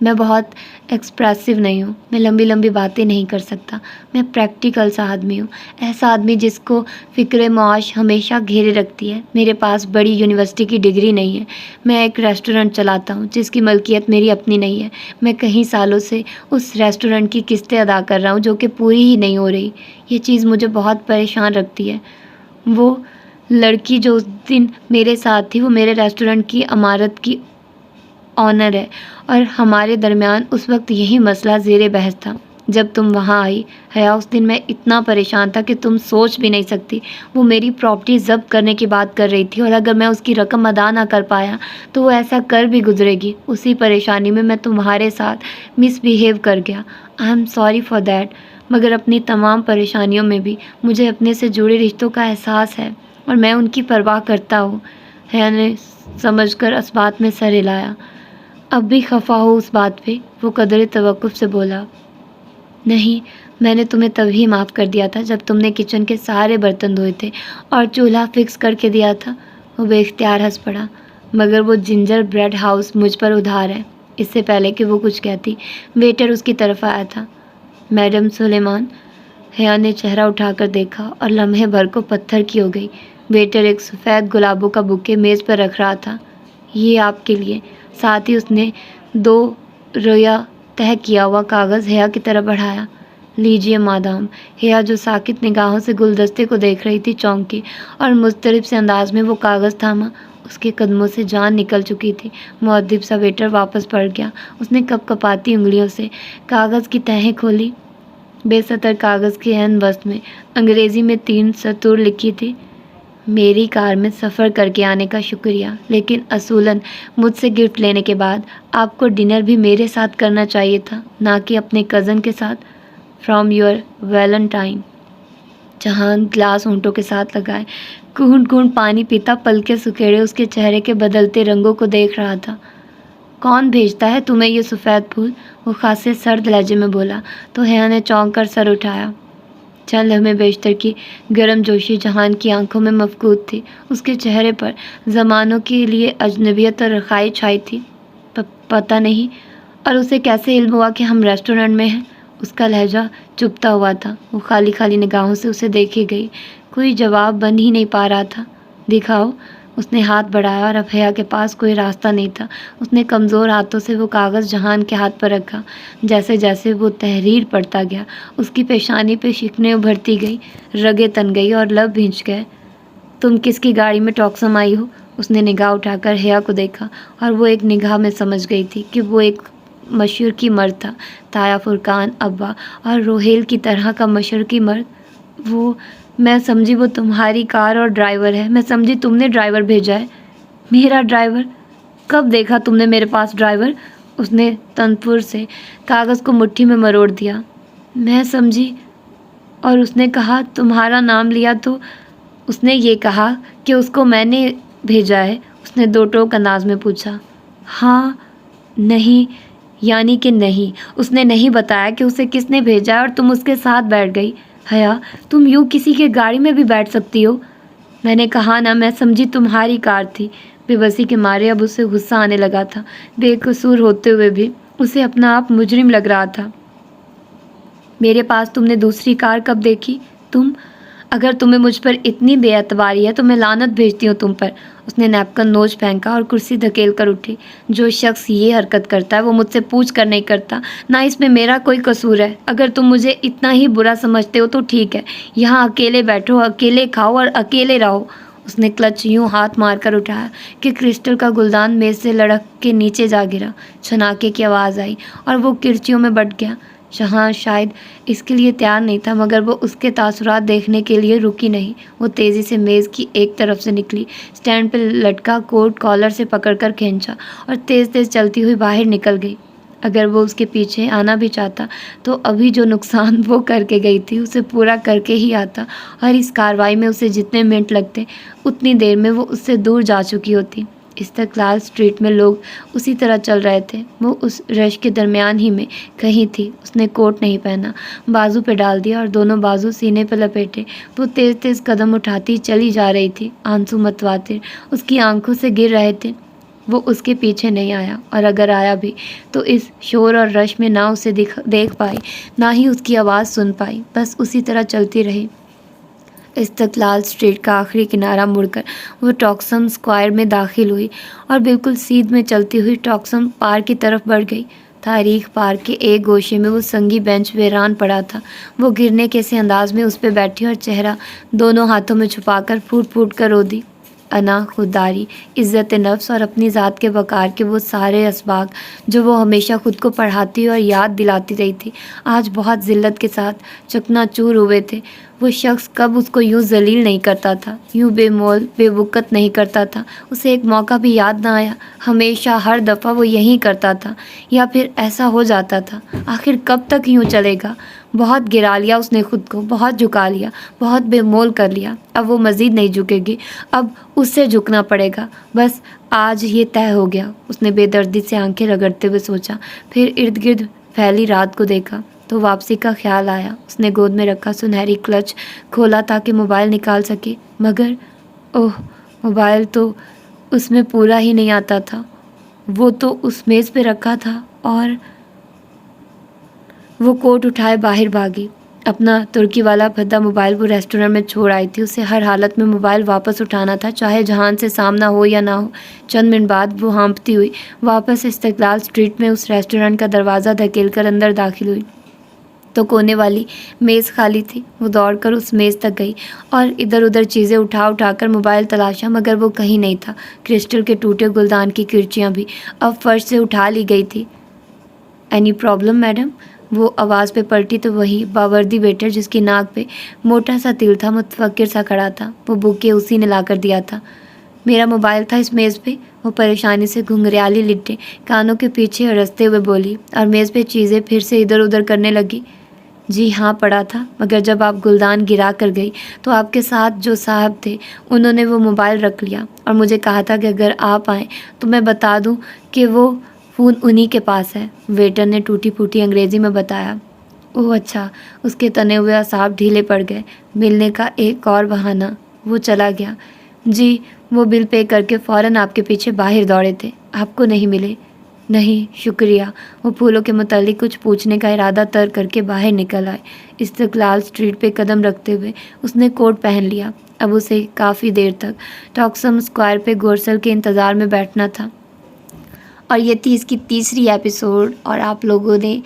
میں بہت ایکسپریسو نہیں ہوں، میں لمبی لمبی باتیں نہیں کر سکتا، میں پریکٹیکل سا آدمی ہوں، ایسا آدمی جس کو فکر معاش ہمیشہ گھیرے رکھتی ہے۔ میرے پاس بڑی یونیورسٹی کی ڈگری نہیں ہے، میں ایک ریسٹورنٹ چلاتا ہوں جس کی ملکیت میری اپنی نہیں ہے، میں کئی سالوں سے اس ریسٹورنٹ کی قسطیں ادا کر رہا ہوں جو کہ پوری ہی نہیں ہو رہی۔ یہ چیز مجھے بہت پریشان رکھتی ہے۔ وہ لڑکی جو اس دن میرے ساتھ تھی وہ میرے ریسٹورنٹ کی عمارت کی آنر ہے، اور ہمارے درمیان اس وقت یہی مسئلہ زیر بحث تھا جب تم وہاں آئی۔ حیا، اس دن میں اتنا پریشان تھا کہ تم سوچ بھی نہیں سکتی۔ وہ میری پراپرٹی ضبط کرنے کی بات کر رہی تھی، اور اگر میں اس کی رقم ادا نہ کر پایا تو وہ ایسا کر بھی گزرے گی۔ اسی پریشانی میں تمہارے ساتھ مس بیہیو کر گیا۔ I am sorry for that, مگر اپنی تمام پریشانیوں میں بھی مجھے اپنے سے جڑے رشتوں کا احساس ہے اور میں ان کی پرواہ کرتا ہوں۔ حیا نے سمجھ کر اس بات میں سر ہلایا۔ اب بھی خفا ہو اس بات پہ؟ وہ قدرے توقف سے بولا۔ نہیں، میں نے تمہیں تبھی معاف کر دیا تھا جب تم نے کچن کے سارے برتن دھوئے تھے اور چولہا فکس کر کے دیا تھا۔ وہ بے اختیار ہنس پڑا۔ مگر وہ جنجر بریڈ ہاؤس مجھ پر ادھار ہے۔ اس سے پہلے کہ وہ کچھ کہتی، ویٹر اس کی طرف آیا تھا۔ میڈم سلیمان؟ حیا نے چہرہ اٹھا کر دیکھا اور لمحے بھر کو پتھر کی ہو گئی۔ ویٹر ایک سفید گلابوں کا بکے میز پر رکھ رہا تھا۔ یہ آپ کے لیے۔ ساتھ ہی اس نے 2 رویا تہہ کیا ہوا کاغذ حیا کی طرف بڑھایا۔ لیجیے مادام۔ حیا جو ساکت نگاہوں سے گلدستے کو دیکھ رہی تھی چونکی اور مضطرب سے انداز میں وہ کاغذ تھاما۔ اس کے قدموں سے جان نکل چکی تھی۔ مؤدب سا ویٹر واپس پڑ گیا۔ اس نے کپ کپاتی انگلیوں سے کاغذ کی تہیں کھولی۔ بے سطر کاغذ کے عین وسط میں انگریزی میں 3 سطور لکھی تھی، میری کار میں سفر کر کے آنے کا شکریہ، لیکن اصولاً مجھ سے گفٹ لینے کے بعد آپ کو ڈنر بھی میرے ساتھ کرنا چاہیے تھا، نہ کہ اپنے کزن کے ساتھ۔ From your Valentine. جہان گلاس ہونٹوں کے ساتھ لگائے گھونٹ گھونٹ پانی پیتا پلکیں سکیڑے اس کے چہرے کے بدلتے رنگوں کو دیکھ رہا تھا۔ کون بھیجتا ہے تمہیں یہ سفید پھول؟ وہ خاصے سرد لہجے میں بولا تو حیا نے چونک کر سر اٹھایا۔ چند لمحے بیشتر کی گرم جوشی جہان کی آنکھوں میں مفقود تھی۔ اس کے چہرے پر زمانوں کے لیے اجنبیت اور رخائی چھائی تھی۔ پتہ نہیں، اور اسے کیسے علم ہوا کہ ہم ریسٹورنٹ میں ہیں؟ اس کا لہجہ چبھتا ہوا تھا۔ وہ خالی خالی نگاہوں سے اسے دیکھی گئی، کوئی جواب بن ہی نہیں پا رہا تھا۔ دکھاؤ۔ اس نے ہاتھ بڑھایا اور اب حیا کے پاس کوئی راستہ نہیں تھا۔ اس نے کمزور ہاتھوں سے وہ کاغذ جہان کے ہاتھ پر رکھا۔ جیسے جیسے وہ تحریر پڑھتا گیا اس کی پیشانی پہ شکنیں ابھرتی گئی، رگیں تن گئی اور لب بھینچ گئے۔ تم کس کی گاڑی میں ٹاکسم آئی ہو؟ اس نے نگاہ اٹھا کر حیا کو دیکھا اور وہ ایک نگاہ میں سمجھ گئی تھی کہ وہ ایک مشرقی مرد تھا، تایا فرقان ابا اور روہیل کی طرح کا مشرقی مرد۔ وہ، میں سمجھی وہ تمہاری کار اور ڈرائیور ہے، میں سمجھی تم نے ڈرائیور بھیجا ہے۔ میرا ڈرائیور؟ کب دیکھا تم نے میرے پاس ڈرائیور؟ اس نے تنفر سے کاغذ کو مٹھی میں مروڑ دیا۔ میں سمجھی، اور اس نے کہا تمہارا نام لیا تو اس نے یہ کہا کہ اس کو میں نے بھیجا ہے؟ اس نے 2 ٹوک انداز میں پوچھا۔ ہاں، نہیں، یعنی کہ نہیں، اس نے نہیں بتایا کہ اسے کس نے بھیجا ہے اور تم اس کے ساتھ بیٹھ گئی۔ حیا، تم یوں کسی کے گاڑی میں بھی بیٹھ سکتی ہو؟ میں نے کہا نا، میں سمجھی تمہاری کار تھی۔ بے بسی کے مارے اب اسے غصہ آنے لگا تھا۔ بے قصور ہوتے ہوئے بھی اسے اپنا آپ مجرم لگ رہا تھا۔ میرے پاس تم نے دوسری کار کب دیکھی؟ تم، اگر تمہیں مجھ پر اتنی بے اعتباری ہے تو میں لعنت بھیجتی ہوں تم پر۔ اس نے نیپکن نوچ پھینکا اور کرسی دھکیل کر اٹھی۔ جو شخص یہ حرکت کرتا ہے وہ مجھ سے پوچھ کر نہیں کرتا، نہ اس میں میرا کوئی قصور ہے۔ اگر تم مجھے اتنا ہی برا سمجھتے ہو تو ٹھیک ہے، یہاں اکیلے بیٹھو، اکیلے کھاؤ اور اکیلے رہو۔ اس نے کلچ یوں ہاتھ مار کر اٹھایا کہ کرسٹل کا گلدان میز سے لڑک کے نیچے جا گرا۔ چھناکے کی آواز آئی اور وہ کرچیوں میں بٹ گیا۔ جہاں شاید اس کے لیے تیار نہیں تھا، مگر وہ اس کے تاثرات دیکھنے کے لیے رکی نہیں۔ وہ تیزی سے میز کی ایک طرف سے نکلی، سٹینڈ پہ لٹکا کوٹ کالر سے پکڑ کر کھینچا اور تیز تیز چلتی ہوئی باہر نکل گئی۔ اگر وہ اس کے پیچھے آنا بھی چاہتا تو ابھی جو نقصان وہ کر کے گئی تھی اسے پورا کر کے ہی آتا، اور اس کارروائی میں اسے جتنے منٹ لگتے اتنی دیر میں وہ اس سے دور جا چکی ہوتی۔ استقلال اسٹریٹ میں لوگ اسی طرح چل رہے تھے۔ وہ اس رش کے درمیان ہی میں کہیں تھی۔ اس نے کوٹ نہیں پہنا، بازو پہ ڈال دیا اور دونوں بازو سینے پہ لپیٹے وہ تیز تیز قدم اٹھاتی چلی جا رہی تھی۔ آنسو متواتر اس کی آنکھوں سے گر رہے تھے۔ وہ اس کے پیچھے نہیں آیا، اور اگر آیا بھی تو اس شور اور رش میں نہ اسے دیکھ پائی، نہ ہی اس کی آواز سن پائی، بس اسی طرح چلتی رہی۔ استقلال اسٹریٹ کا آخری کنارہ مڑ کر وہ ٹاکسم اسکوائر میں داخل ہوئی اور بالکل سیدھ میں چلتی ہوئی ٹاکسم پارک کی طرف بڑھ گئی۔ تاریخ پارک کے ایک گوشے میں وہ سنگی بینچ ویران پڑا تھا۔ وہ گرنے کے سے انداز میں اس پہ بیٹھی اور چہرہ دونوں ہاتھوں میں چھپا کر پھوٹ پھوٹ کر رو دی۔ انا، خودداری، عزت نفس اور اپنی ذات کے وقار کے وہ سارے اسباق جو وہ ہمیشہ خود کو پڑھاتی اور یاد دلاتی رہی تھی، آج بہت ذلت کے ساتھ چکنا چور ہوئے تھے۔ وہ شخص کب اس کو یوں ذلیل نہیں کرتا تھا، یوں بے مول بے وقت نہیں کرتا تھا۔ اسے ایک موقع بھی یاد نہ آیا۔ ہمیشہ ہر دفعہ وہ یہی کرتا تھا، یا پھر ایسا ہو جاتا تھا۔ آخر کب تک یوں چلے گا؟ بہت گرا لیا اس نے خود کو، بہت جھکا لیا، بہت بے مول کر لیا۔ اب وہ مزید نہیں جھکے گی، اب اس سے جھکنا پڑے گا۔ بس آج یہ طے ہو گیا، اس نے بے دردی سے آنکھیں رگڑتے ہوئے سوچا۔ پھر ارد گرد پھیلی رات کو دیکھا تو واپسی کا خیال آیا۔ اس نے گود میں رکھا سنہری کلچ کھولا تاکہ موبائل نکال سکے، مگر موبائل تو اس میں پورا ہی نہیں آتا تھا۔ وہ تو اس میز پہ رکھا تھا، اور وہ کوٹ اٹھائے باہر بھاگی۔ اپنا ترکی والا بھدا موبائل وہ ریسٹورنٹ میں چھوڑ آئی تھی۔ اسے ہر حالت میں موبائل واپس اٹھانا تھا، چاہے جہان سے سامنا ہو یا نہ ہو۔ چند منٹ بعد وہ ہانپتی ہوئی واپس استقلال اسٹریٹ میں اس ریسٹورنٹ کا دروازہ دھکیل کر اندر داخل ہوئی تو کونے والی میز خالی تھی۔ وہ دوڑ کر اس میز تک گئی اور ادھر ادھر چیزیں اٹھا کر موبائل تلاشا، مگر وہ کہیں نہیں تھا۔ کرسٹل کے ٹوٹے گلدان کی کرچیاں بھی اب فرش سے اٹھا لی گئی تھی۔ Any problem madam? وہ آواز پہ پلٹی تو وہی باوردی ویٹر، جس کی ناک پہ موٹا سا تل تھا، متفکر سا کھڑا تھا۔ وہ بوکے اسی نے لا کر دیا تھا۔ میرا موبائل تھا اس میز پہ، وہ پریشانی سے گھنگریالی لٹیں کانوں کے پیچھے ہرستے ہوئے بولی، اور میز پہ چیزیں پھر سے ادھر ادھر کرنے لگی۔ جی ہاں پڑا تھا، مگر جب آپ گلدان گرا کر گئی تو آپ کے ساتھ جو صاحب تھے انہوں نے وہ موبائل رکھ لیا، اور مجھے کہا تھا کہ اگر آپ آئیں تو میں بتا دوں کہ وہ فون انہی کے پاس ہے، ویٹر نے ٹوٹی پھوٹی انگریزی میں بتایا۔ اوہ اچھا، اس کے تنے ہوئے اعصاب ڈھیلے پڑ گئے۔ ملنے کا ایک اور بہانہ۔ وہ چلا گیا۔ جی، وہ بل پے کر کے فوراً آپ کے پیچھے باہر دوڑے تھے، آپ کو نہیں ملے؟ نہیں شکریہ۔ وہ پھولوں کے متعلق کچھ پوچھنے کا ارادہ تر کر کے باہر نکل آئے۔ استقلال اسٹریٹ پہ قدم رکھتے ہوئے اس نے کوٹ پہن لیا۔ اب اسے کافی دیر تک ٹاکسم اسکوائر پہ گورسل کے انتظار میں بیٹھنا تھا۔ اور یہ تھی اس کی تیسری ایپیسوڈ، اور آپ لوگوں نے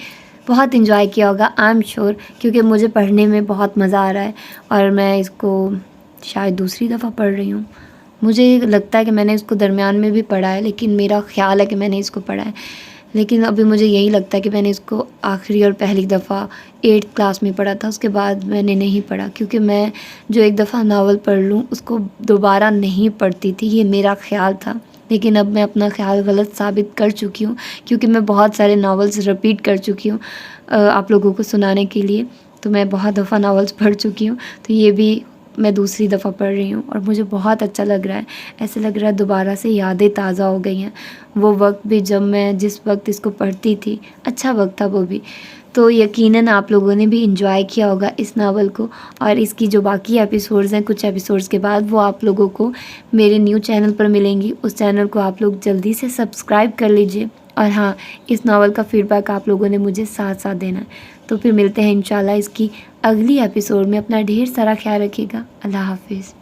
بہت انجوائے کیا ہوگا آئی ایم شیور، کیونکہ مجھے پڑھنے میں بہت مزہ آ رہا ہے، اور میں اس کو شاید دوسری دفعہ پڑھ رہی ہوں۔ مجھے لگتا ہے کہ میں نے اس کو درمیان میں بھی پڑھا ہے، لیکن میرا خیال ہے کہ میں نے اس کو پڑھا ہے، لیکن ابھی مجھے یہی لگتا ہے کہ میں نے اس کو آخری اور پہلی دفعہ 8th کلاس میں پڑھا تھا، اس کے بعد میں نے نہیں پڑھا، کیونکہ میں جو ایک دفعہ ناول پڑھ لوں اس کو دوبارہ نہیں پڑھتی تھی، یہ میرا خیال تھا۔ لیکن اب میں اپنا خیال غلط ثابت کر چکی ہوں، کیونکہ میں بہت سارے ناولز رپیٹ کر چکی ہوں آپ لوگوں کو سنانے کے لیے، تو میں بہت دفعہ ناولز پڑھ چکی ہوں، تو یہ بھی میں دوسری دفعہ پڑھ رہی ہوں، اور مجھے بہت اچھا لگ رہا ہے۔ ایسے لگ رہا ہے دوبارہ سے یادیں تازہ ہو گئی ہیں، وہ وقت بھی جب میں جس وقت اس کو پڑھتی تھی، اچھا وقت تھا وہ بھی۔ تو یقیناً آپ لوگوں نے بھی انجوائے کیا ہوگا اس ناول کو، اور اس کی جو باقی ایپیسوڈز ہیں کچھ ایپیسوڈز کے بعد وہ آپ لوگوں کو میرے نیو چینل پر ملیں گی۔ اس چینل کو آپ لوگ جلدی سے سبسکرائب کر لیجئے، اور ہاں، اس ناول کا فیڈ بیک آپ لوگوں نے مجھے ساتھ ساتھ دینا ہے۔ تو پھر ملتے ہیں انشاءاللہ اس کی اگلی ایپیسوڈ میں۔ اپنا ڈھیر سارا خیال رکھیے گا۔ اللہ حافظ۔